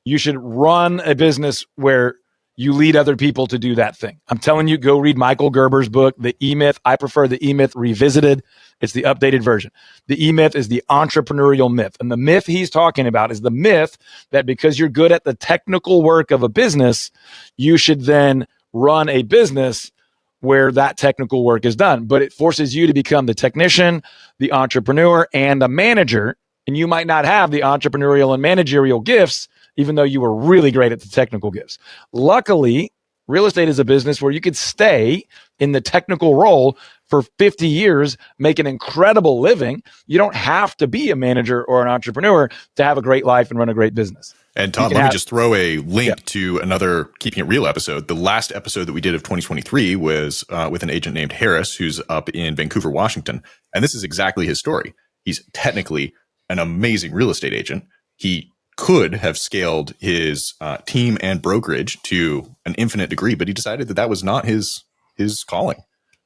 you should run a business where you lead other people to do that thing. I'm telling you, go read Michael Gerber's book, The E-Myth. I prefer The E-Myth Revisited. It's the updated version. The E-Myth is the entrepreneurial myth. And the myth he's talking about is the myth that because you're good at the technical work of a business, you should then run a business where that technical work is done. But it forces you to become the technician, the entrepreneur, and a manager. And you might not have the entrepreneurial and managerial gifts, even though you were really great at the technical gifts. Luckily, real estate is a business where you could stay in the technical role for 50 years, make an incredible living. You don't have to be a manager or an entrepreneur to have a great life and run a great business. And Todd, let me just throw a link to another Keeping It Real episode. The last episode that we did of 2023 was with an agent named Harris, who's up in Vancouver, Washington. And this is exactly his story. He's technically an amazing real estate agent. He could have scaled his team and brokerage to an infinite degree, but he decided that that was not his calling.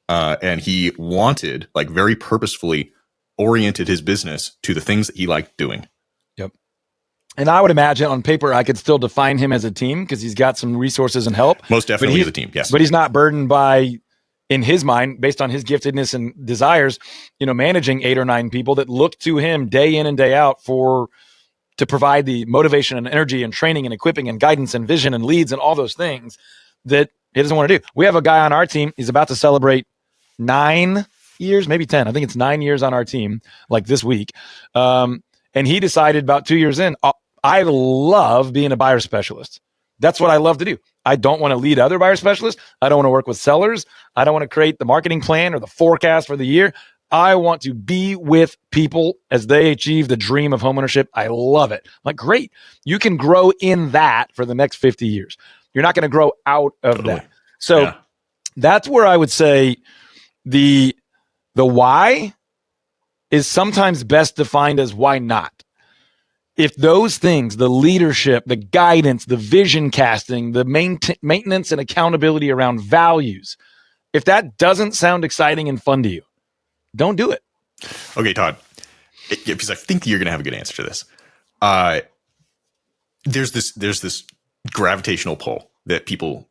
And he wanted, like, very purposefully oriented his business to the things that he liked doing. Yep. And I would imagine on paper, I could still define him as a team because he's got some resources and help. Most definitely as a team, yes. But he's not burdened by, in his mind, based on his giftedness and desires, managing 8 or 9 people that look to him day in and day out to provide the motivation and energy and training and equipping and guidance and vision and leads and all those things that he doesn't want to do. We have a guy on our team. He's about to celebrate 9 years, maybe 10. I think it's 9 years on our team, like this week. And he decided about 2 years in, I love being a buyer specialist. That's what I love to do. I don't want to lead other buyer specialists. I don't want to work with sellers. I don't want to create the marketing plan or the forecast for the year. I want to be with people as they achieve the dream of homeownership. I love it. I'm like, great. You can grow in that for the next 50 years. You're not going to grow out of that. So that's where I would say the why is sometimes best defined as why not. If those things, the leadership, the guidance, the vision casting, the maintenance and accountability around values, if that doesn't sound exciting and fun to you, don't do it. Okay, Todd, because I think you're going to have a good answer to this. There's this gravitational pull that people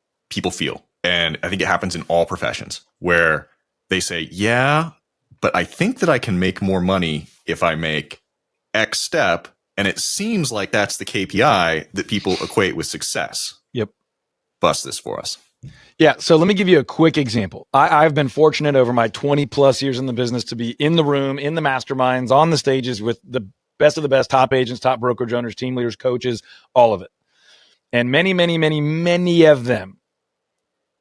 feel, and I think it happens in all professions where they say, yeah, but I think that I can make more money if I make X step. And it seems like that's the KPI that people equate with success. Yep. Bust this for us. Yeah. So let me give you a quick example. I've been fortunate over my 20 plus years in the business to be in the room, in the masterminds, on the stages with the best of the best, top agents, top brokerage owners, team leaders, coaches, all of it. And many, many, many, many of them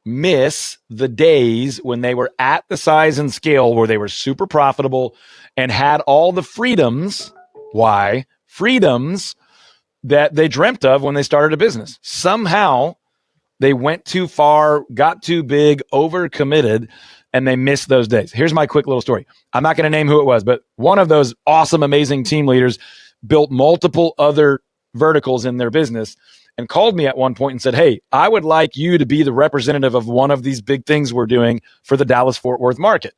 miss the days when they were at the size and scale where they were super profitable and had all the freedoms. Why? Freedoms that they dreamt of when they started a business. Somehow they went too far, got too big, overcommitted, and they missed those days. Here's my quick little story. I'm not going to name who it was, but one of those awesome, amazing team leaders built multiple other verticals in their business and called me at one point and said, hey, I would like you to be the representative of one of these big things we're doing for the Dallas-Fort Worth market.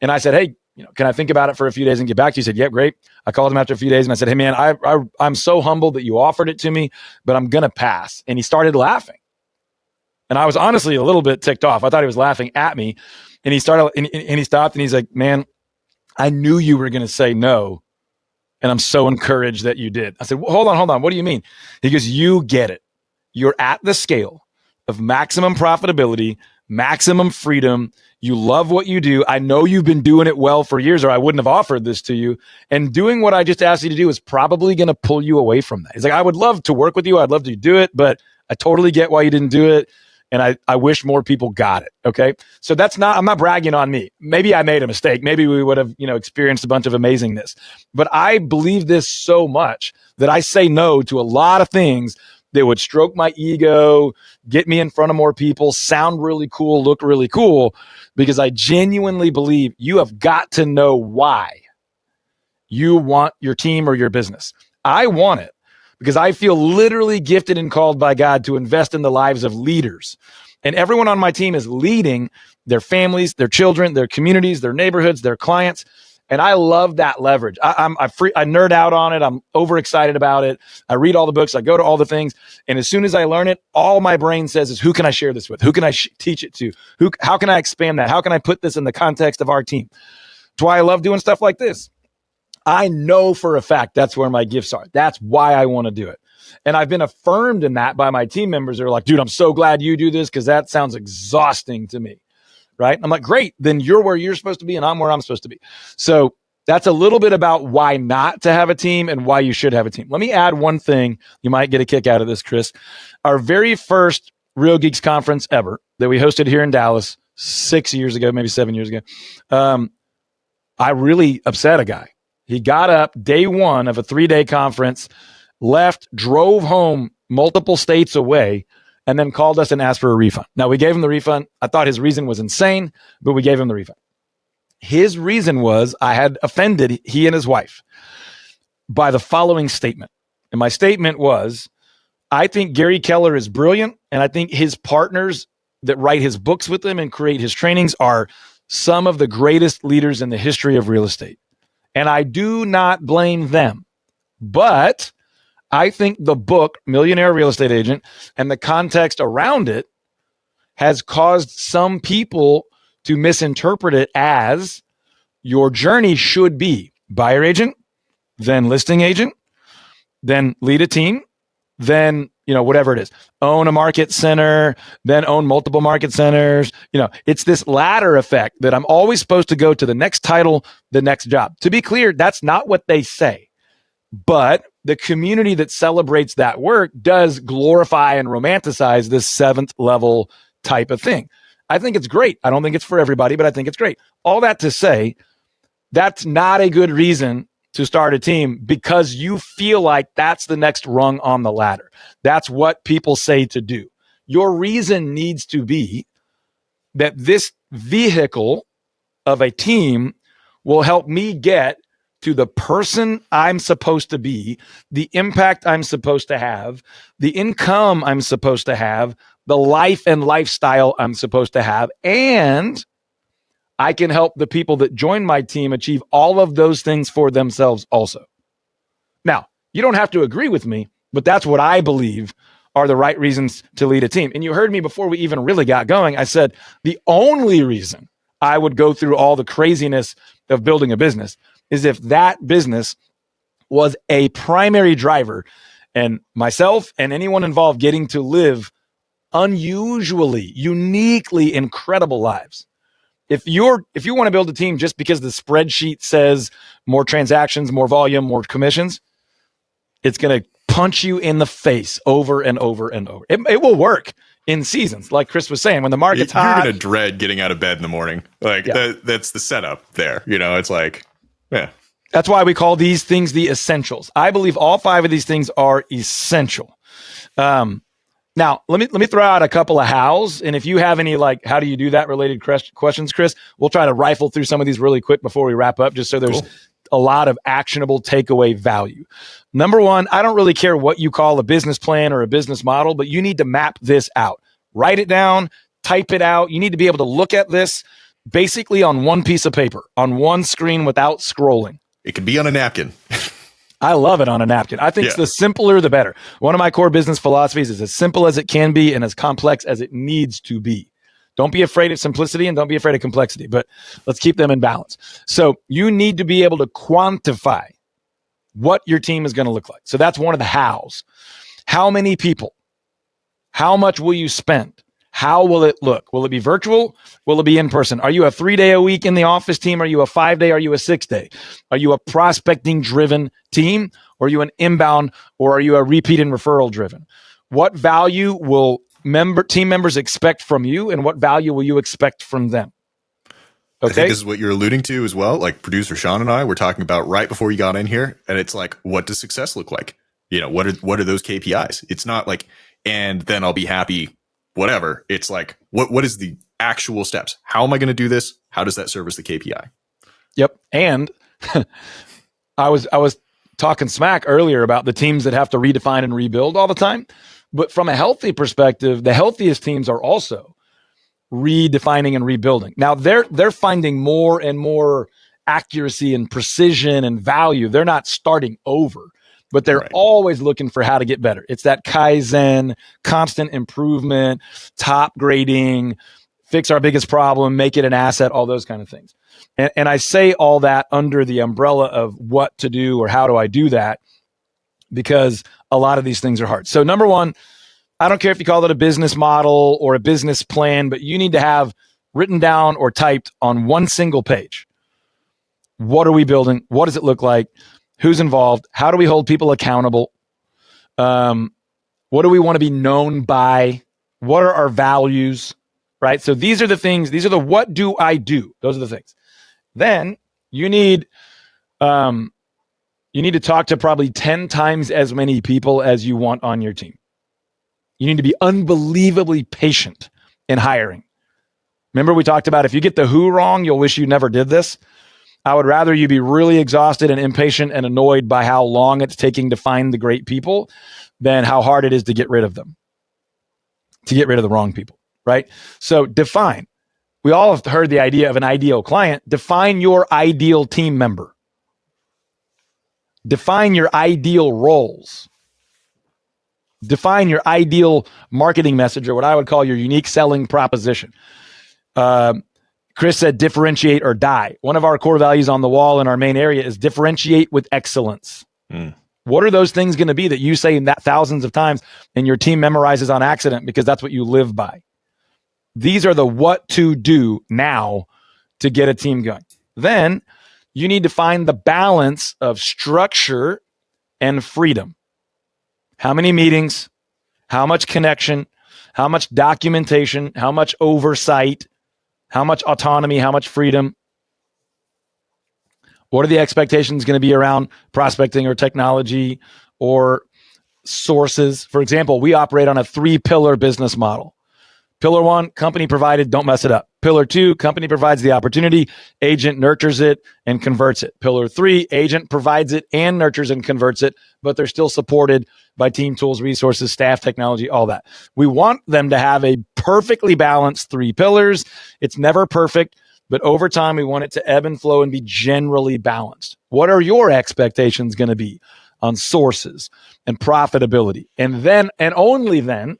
And I said, hey, can I think about it for a few days and get back to you? He said, yeah, great. I called him after a few days and I said, hey, man, I'm so humbled that you offered it to me, but I'm going to pass. And he started laughing. And I was honestly a little bit ticked off. I thought he was laughing at me. And he started, and he stopped and he's like, man, I knew you were going to say no. And I'm so encouraged that you did. I said, well, hold on. What do you mean? He goes, you get it. You're at the scale of maximum profitability, maximum freedom. You love what you do. I know you've been doing it well for years or I wouldn't have offered this to you. And doing what I just asked you to do is probably going to pull you away from that. He's like, I would love to work with you. I'd love to do it, but I totally get why you didn't do it. And I wish more people got it. Okay. So I'm not bragging on me. Maybe I made a mistake. Maybe we would have, experienced a bunch of amazingness, but I believe this so much that I say no to a lot of things that would stroke my ego, get me in front of more people, sound really cool, look really cool, because I genuinely believe you have got to know why you want your team or your business. I want it because I feel literally gifted and called by God to invest in the lives of leaders. And everyone on my team is leading their families, their children, their communities, their neighborhoods, their clients. And I love that leverage. I nerd out on it. I'm overexcited about it. I read all the books. I go to all the things. And as soon as I learn it, all my brain says is, who can I share this with? Who can I teach it to? How can I expand that? How can I put this in the context of our team? That's why I love doing stuff like this. I know for a fact that's where my gifts are. That's why I want to do it. And I've been affirmed in that by my team members. They're like, dude, I'm so glad you do this because that sounds exhausting to me. Right? I'm like, great. Then you're where you're supposed to be and I'm where I'm supposed to be. So that's a little bit about why not to have a team and why you should have a team. Let me add one thing. You might get a kick out of this, Chris. Our very first Real Geeks conference ever that we hosted here in Dallas 6 years ago, maybe 7 years ago. I really upset a guy. He got up day one of a 3-day conference left, drove home multiple states away, and then called us and asked for a refund. Now, we gave him the refund. I thought his reason was insane, but we gave him the refund. His reason was I had offended he and his wife by the following statement. And my statement was, I think Gary Keller is brilliant, and I think his partners that write his books with him and create his trainings are some of the greatest leaders in the history of real estate. And I do not blame them. But I think the book, Millionaire Real Estate Agent, and the context around it has caused some people to misinterpret it as your journey should be buyer agent, then listing agent, then lead a team, then, whatever it is, own a market center, then own multiple market centers. It's this ladder effect that I'm always supposed to go to the next title, the next job. To be clear, that's not what they say. But the community that celebrates that work does glorify and romanticize this 7th level type of thing. I think it's great. I don't think it's for everybody, but I think it's great. All that to say, that's not a good reason to start a team because you feel like that's the next rung on the ladder. That's what people say to do. Your reason needs to be that this vehicle of a team will help me get to the person I'm supposed to be, the impact I'm supposed to have, the income I'm supposed to have, the life and lifestyle I'm supposed to have, and I can help the people that join my team achieve all of those things for themselves also. Now, you don't have to agree with me, but that's what I believe are the right reasons to lead a team. And you heard me before we even really got going. I said the only reason I would go through all the craziness of building a business is if that business was a primary driver and myself and anyone involved getting to live unusually, uniquely incredible lives. If you want to build a team just because the spreadsheet says more transactions, more volume, more commissions, it's going to punch you in the face over and over and over. It will work in seasons, like Chris was saying, when the market's hot. You're going to dread getting out of bed in the morning. That's the setup there. It's like, yeah. That's why we call these things the essentials. I believe all 5 of these things are essential. Now, let me throw out a couple of hows. And if you have any, how do you do that related questions, Chris, we'll try to rifle through some of these really quick before we wrap up, just so there's a lot of actionable takeaway value. Number 1, I don't really care what you call a business plan or a business model, but you need to map this out. Write it down, type it out. You need to be able to look at this basically on one piece of paper, on one screen without scrolling. It could be on a napkin. I love it on a napkin. I think the simpler, the better. One of my core business philosophies is as simple as it can be and as complex as it needs to be. Don't be afraid of simplicity and don't be afraid of complexity, but let's keep them in balance. So you need to be able to quantify what your team is going to look like. So that's one of the hows. How many people? How much will you spend? How will it look? Will it be virtual? Will it be in person? Are you a 3-day-a-week in the office team? Are you a 5-day? Are you a 6-day? Are you a prospecting driven team? Or are you an inbound? Or are you a repeat and referral driven? What value will team members expect from you? And what value will you expect from them? Okay. I think this is what you're alluding to as well. Like producer Sean and I were talking about right before you got in here. And it's like, what does success look like? What are those KPIs? It's not like, and then I'll be happy. Whatever. It's like, what is the actual steps? How am I going to do this? How does that service the KPI? Yep. And I was talking smack earlier about the teams that have to redefine and rebuild all the time. But from a healthy perspective, the healthiest teams are also redefining and rebuilding. Now they're finding more and more accuracy and precision and value. They're not starting over, but they're always looking for how to get better. It's that Kaizen, constant improvement, top grading, fix our biggest problem, make it an asset, all those kind of things. And I say all that under the umbrella of what to do or how do I do that, because a lot of these things are hard. So number 1, I don't care if you call it a business model or a business plan, but you need to have written down or typed on one single page. What are we building? What does it look like? Who's involved? How do we hold people accountable? What do we want to be known by? What are our values? Right? So these are the things. These are the what do I do? Those are the things. Then you need You need to talk to probably 10 times as many people as you want on your team. You need to be unbelievably patient in hiring. Remember, we talked about if you get the who wrong, you'll wish you never did this. I would rather you be really exhausted and impatient and annoyed by how long it's taking to find the great people than how hard it is to get rid of them, to get rid of the wrong people, right? So define. We all have heard the idea of an ideal client. Define your ideal team member. Define your ideal roles. Define your ideal marketing message, or what I would call your unique selling proposition. Chris said differentiate or die. One of our core values on the wall in our main area is differentiate with excellence. What are those things going to be that you say that thousands of times and your team memorizes on accident because that's what you live by? These are the what to do now to get a team going. Then you need to find the balance of structure and freedom. How many meetings? How much connection? How much documentation? How much oversight? How much autonomy? How much freedom? What are the expectations going to be around prospecting or technology or sources? For example, we operate on a 3-pillar business model. Pillar 1, company provided, don't mess it up. Pillar 2, company provides the opportunity, agent nurtures it and converts it. Pillar 3, agent provides it and nurtures and converts it, but they're still supported by team, tools, resources, staff, technology, all that. We want them to have a perfectly balanced 3 pillars. It's never perfect, but over time, we want it to ebb and flow and be generally balanced. What are your expectations going to be on sources and profitability? And then, and only then,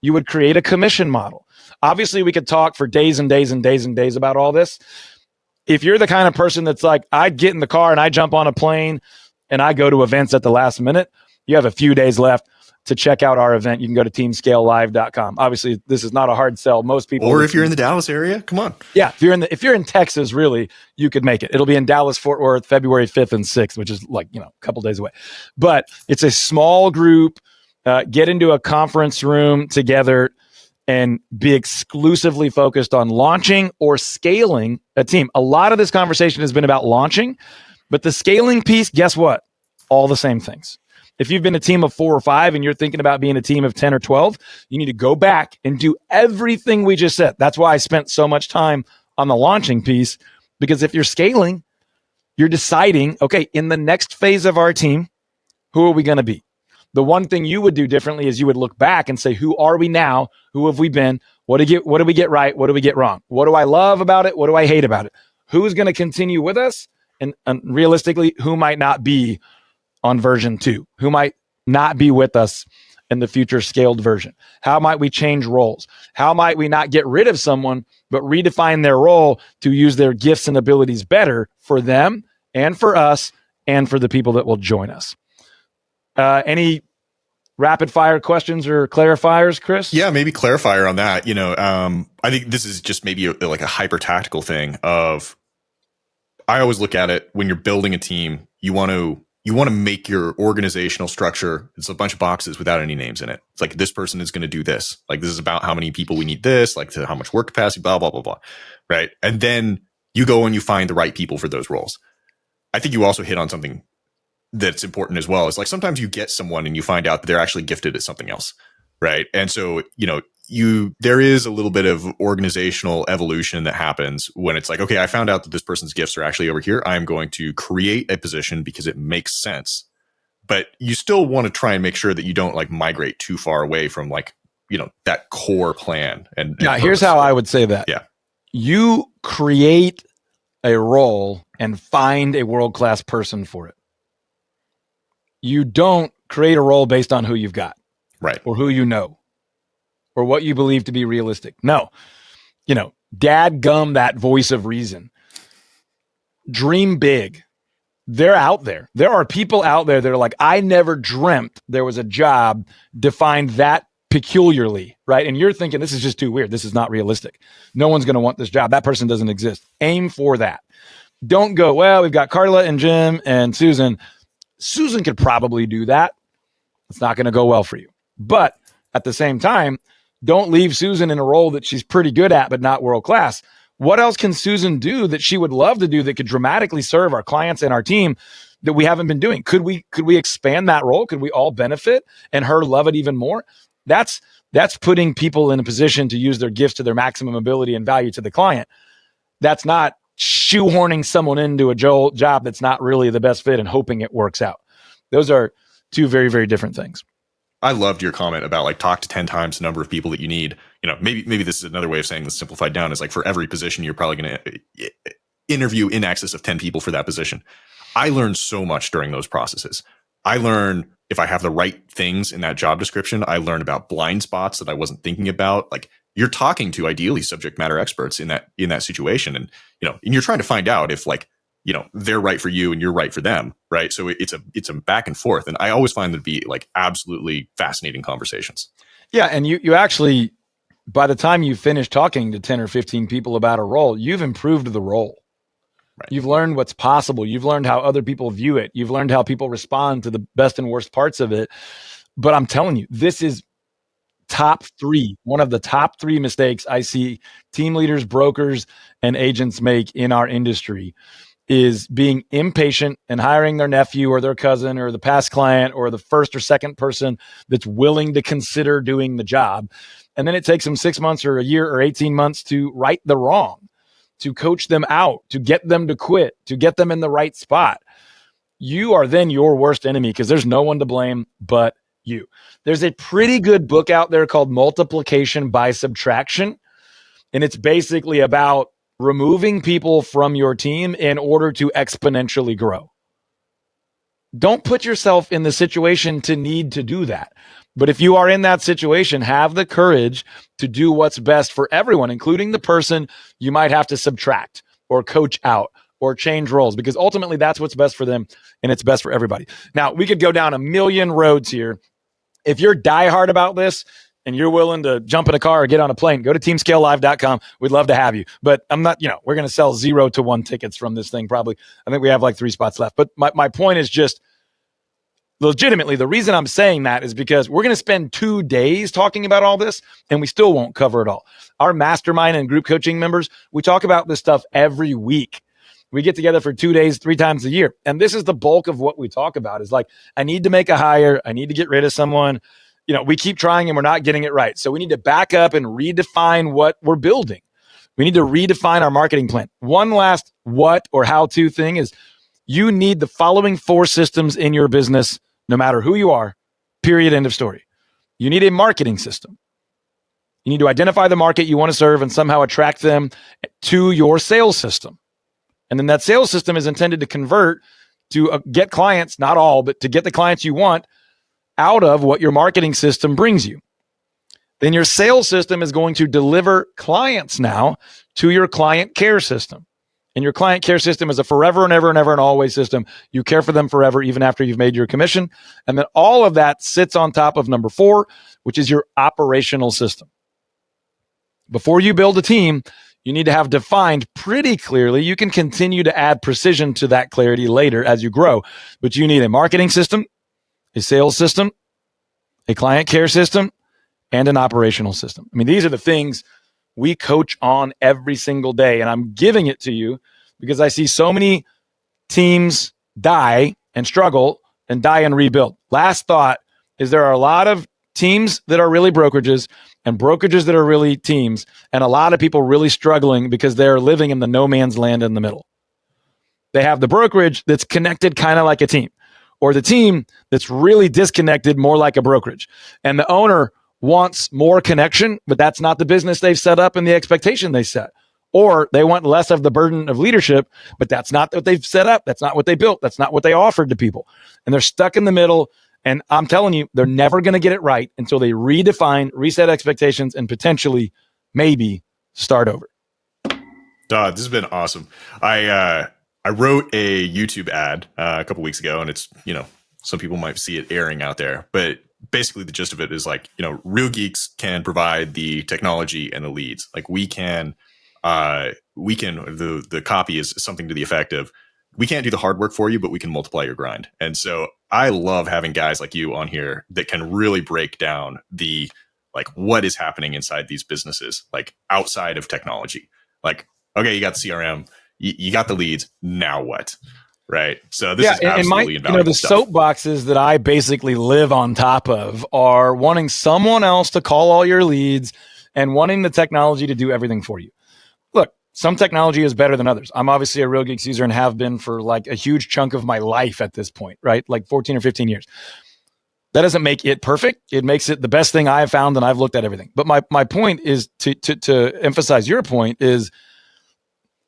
you would create a commission model. Obviously, we could talk for days and days and days and days about all this. If you're the kind of person that's like, I get in the car and I jump on a plane and I go to events at the last minute, you have a few days left to check out our event. You can go to teamscalelive.com. Obviously, this is not a hard sell. Most people, or if you're in the Dallas area, come on. Yeah, if you're in Texas, really, you could make it. It'll be in Dallas, Fort Worth, February 5th and 6th, which is like, a couple days away. But it's a small group. Get into a conference room together and be exclusively focused on launching or scaling a team. A lot of this conversation has been about launching, but the scaling piece, guess what? All the same things. If you've been a team of 4 or 5 and you're thinking about being a team of 10 or 12, you need to go back and do everything we just said. That's why I spent so much time on the launching piece, because if you're scaling, you're deciding, okay, in the next phase of our team, who are we going to be? The one thing you would do differently is you would look back and say, who are we now? Who have we been? What did we get right? What did we get wrong? What do I love about it? What do I hate about it? Who's going to continue with us? And realistically, who might not be on version 2? Who might not be with us in the future scaled version? How might we change roles? How might we not get rid of someone, but redefine their role to use their gifts and abilities better for them and for us and for the people that will join us? Any rapid fire questions or clarifiers, Chris? Yeah, maybe clarifier on that. I think this is just maybe like a hyper tactical thing of, I always look at it when you're building a team, you want to make your organizational structure, it's a bunch of boxes without any names in it. It's like, this person is going to do this. Like, this is about how many people we need this, like to how much work capacity, blah, blah, blah, blah. Right. And then you go and you find the right people for those roles. I think you also hit on something that's important as well. Is like, sometimes you get someone and you find out that they're actually gifted at something else. Right. And so, there is a little bit of organizational evolution that happens when it's like, okay, I found out that this person's gifts are actually over here. I'm going to create a position because it makes sense. But you still want to try and make sure that you don't like migrate too far away from that core plan. And here's how I would say that. Yeah. You create a role and find a world-class person for it. You don't create a role based on who you've got. Right. Or who you know. Or what you believe to be realistic. No. Dadgum that voice of reason. Dream big. They're out there. There are people out there that are like, I never dreamt there was a job defined that peculiarly, right? And you're thinking, this is just too weird. This is not realistic. No one's going to want this job. That person doesn't exist. Aim for that. Don't go, well, we've got Carla and Jim and Susan. Susan could probably do that. It's not going to go well for you. But at the same time, don't leave Susan in a role that she's pretty good at, but not world class. What else can Susan do that she would love to do that could dramatically serve our clients and our team? that we haven't been doing. Could we expand that role? Could we all benefit and her love it even more? That's putting people in a position to use their gifts to their maximum ability and value to the client. That's not shoehorning someone into a job that's not really the best fit and hoping it works out. Those are two very, very different things. I loved your comment about like talk to 10 times the number of people that you need. Maybe this is another way of saying this simplified down, is like for every position, you're probably going to interview in excess of 10 people for that position. I learned so much during those processes. I learned if I have the right things in that job description. I learned about blind spots that I wasn't thinking about. Like, you're talking to ideally subject matter experts in that situation. And, and you're trying to find out if like, they're right for you and you're right for them. Right. So it's a back and forth. And I always find them to be like absolutely fascinating conversations. Yeah. And you actually, by the time you finish talking to 10 or 15 people about a role, you've improved the role. Right. You've learned what's possible. You've learned how other people view it. You've learned how people respond to the best and worst parts of it. But I'm telling you, this is one of the top three mistakes I see team leaders, brokers, and agents make in our industry, is being impatient and hiring their nephew or their cousin or the past client or the first or second person that's willing to consider doing the job. And then it takes them 6 months or a year or 18 months to right the wrong, to coach them out, to get them to quit, to get them in the right spot. You are then your worst enemy because there's no one to blame but you. There's a pretty good book out there called Multiplication by Subtraction. And it's basically about removing people from your team in order to exponentially grow. Don't put yourself in the situation to need to do that. But if you are in that situation, have the courage to do what's best for everyone, including the person you might have to subtract or coach out or change roles, because ultimately that's what's best for them and it's best for everybody. Now, we could go down a million roads here. If you're diehard about this and you're willing to jump in a car or get on a plane, go to teamscalelive.com. We'd love to have you. But I'm not, we're going to sell 0 to 1 tickets from this thing probably. I think we have like 3 spots left. But my point is just, legitimately, the reason I'm saying that is because we're going to spend 2 days talking about all this and we still won't cover it all. Our mastermind and group coaching members, we talk about this stuff every week. We get together for 2 days, 3 times a year. And this is the bulk of what we talk about, is like, I need to make a hire. I need to get rid of someone. We keep trying and we're not getting it right. So we need to back up and redefine what we're building. We need to redefine our marketing plan. One last what or how to thing is, you need the following 4 systems in your business, no matter who you are, period, end of story. You need a marketing system. You need to identify the market you want to serve and somehow attract them to your sales system. And then that sales system is intended to convert to get clients, not all, but to get the clients you want out of what your marketing system brings you. Then your sales system is going to deliver clients now to your client care system. And your client care system is a forever and ever and ever and always system. You care for them forever, even after you've made your commission. And then all of that sits on top of number 4, which is your operational system. Before you build a team, you need to have defined pretty clearly. You can continue to add precision to that clarity later as you grow, but you need a marketing system, a sales system, a client care system, and an operational system. I mean, these are the things we coach on every single day. And I'm giving it to you because I see so many teams die and struggle and die and rebuild. Last thought is, there are a lot of teams that are really brokerages and brokerages that are really teams, and a lot of people really struggling because they're living in the no man's land in the middle. They have the brokerage that's connected kind of like a team, or the team that's really disconnected, more like a brokerage. And the owner wants more connection, but that's not the business they've set up and the expectation they set. Or they want less of the burden of leadership, but that's not what they've set up. That's not what they built. That's not what they offered to people. And they're stuck in the middle. And I'm telling you, they're never going to get it right until they redefine, reset expectations, and potentially, maybe, start over. Todd, this has been awesome. I wrote a YouTube ad a couple weeks ago, and it's, some people might see it airing out there, but basically the gist of it is like, Real Geeks can provide the technology and the leads. Like the copy is something to the effect of, we can't do the hard work for you, but we can multiply your grind. And so I love having guys like you on here that can really break down the, like, what is happening inside these businesses, like outside of technology. Like, okay, you got the CRM, you got the leads. Now what? right? So this is absolutely the invaluable stuff. soapboxes that I basically live on top of are wanting someone else to call all your leads and wanting the technology to do everything for you. Look, some technology is better than others. I'm obviously a Real Geeks user and have been for like a huge chunk of my life at this point, right? Like 14 or 15 years. That doesn't make it perfect. It makes it the best thing I've found, and I've looked at everything. But my point is to emphasize your point is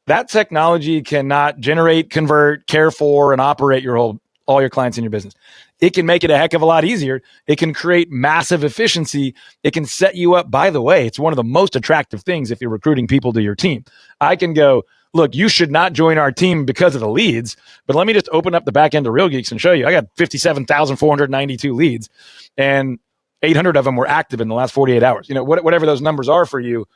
that technology cannot generate, convert, care for, and operate all your clients in your business. It can make it a heck of a lot easier. It can create massive efficiency. It can set you up. By the way, it's one of the most attractive things if you're recruiting people to your team. I can go, look, you should not join our team because of the leads, but let me just open up the back end of Real Geeks and show you. I got 57,492 leads, and 800 of them were active in the last 48 hours. Whatever those numbers are for you,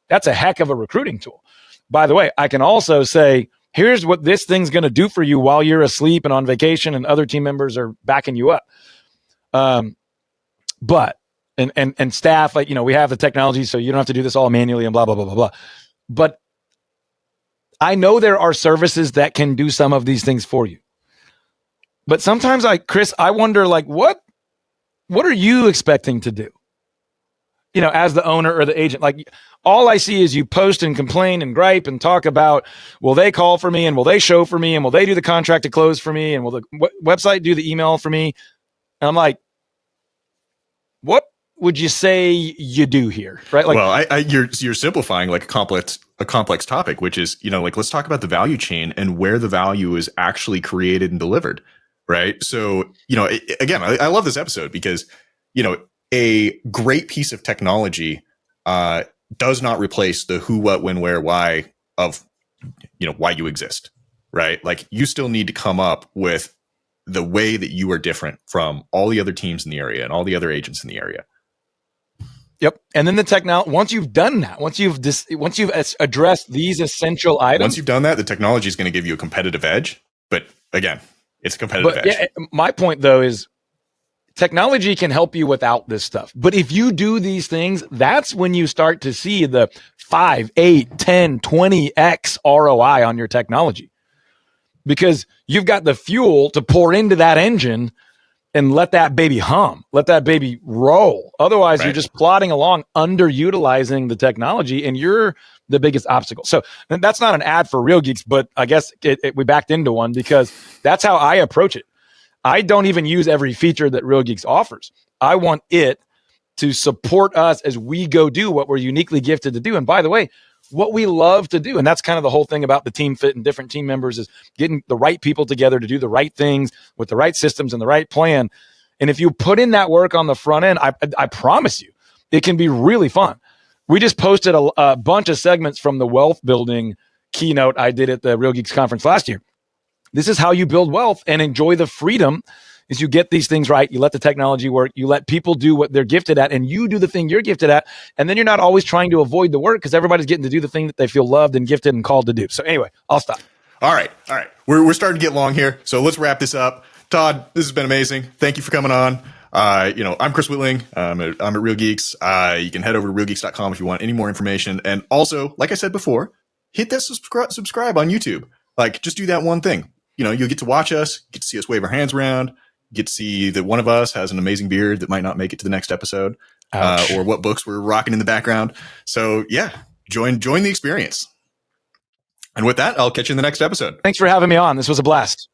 that's a heck of a recruiting tool. By the way, I can also say, here's what this thing's going to do for you while you're asleep and on vacation and other team members are backing you up. But staff, like, we have the technology, so you don't have to do this all manually and blah, blah, blah, blah, blah. But I know there are services that can do some of these things for you. But sometimes Chris, I wonder, like, what are you expecting to do? As the owner or the agent, like, all I see is you post and complain and gripe and talk about, will they call for me, and will they show for me, and will they do the contract to close for me, and will the website do the email for me? And I'm like, what would you say you do here, right? Like, well, you're simplifying like a complex topic, which is, like, let's talk about the value chain and where the value is actually created and delivered, right? So, again, I love this episode because, a great piece of technology does not replace the who, what, when, where, why of, why you exist, right? Like, you still need to come up with the way that you are different from all the other teams in the area and all the other agents in the area. Yep. And then the technology, once you've done that, once you've addressed these essential items. Once you've done that, the technology is going to give you a competitive edge. But again, it's a competitive edge. Yeah, my point, though, is technology can help you without this stuff. But if you do these things, that's when you start to see the 5, 8, 10, 20x ROI on your technology. Because you've got the fuel to pour into that engine and let that baby hum, let that baby roll. Otherwise, You're just plodding along, underutilizing the technology, and you're the biggest obstacle. So that's not an ad for Real Geeks, but I guess we backed into one because that's how I approach it. I don't even use every feature that Real Geeks offers. I want it to support us as we go do what we're uniquely gifted to do. And by the way, what we love to do, and that's kind of the whole thing about the team fit and different team members, is getting the right people together to do the right things with the right systems and the right plan. And if you put in that work on the front end, I promise you, it can be really fun. We just posted a bunch of segments from the wealth building keynote I did at the Real Geeks conference last year. This is how you build wealth and enjoy the freedom. Is you get these things right, you let the technology work, you let people do what they're gifted at, and you do the thing you're gifted at, and then you're not always trying to avoid the work because everybody's getting to do the thing that they feel loved and gifted and called to do. So anyway, I'll stop. All right. We're starting to get long here, so let's wrap this up. Todd, this has been amazing. Thank you for coming on. I'm Chris Whitling. I'm at Real Geeks. You can head over to realgeeks.com if you want any more information. And also, like I said before, hit that subscribe on YouTube. Like, just do that one thing. You'll get to watch us, get to see us wave our hands around, get to see that one of us has an amazing beard that might not make it to the next episode, or what books we're rocking in the background. So yeah, join the experience. And with that, I'll catch you in the next episode. Thanks for having me on. This was a blast.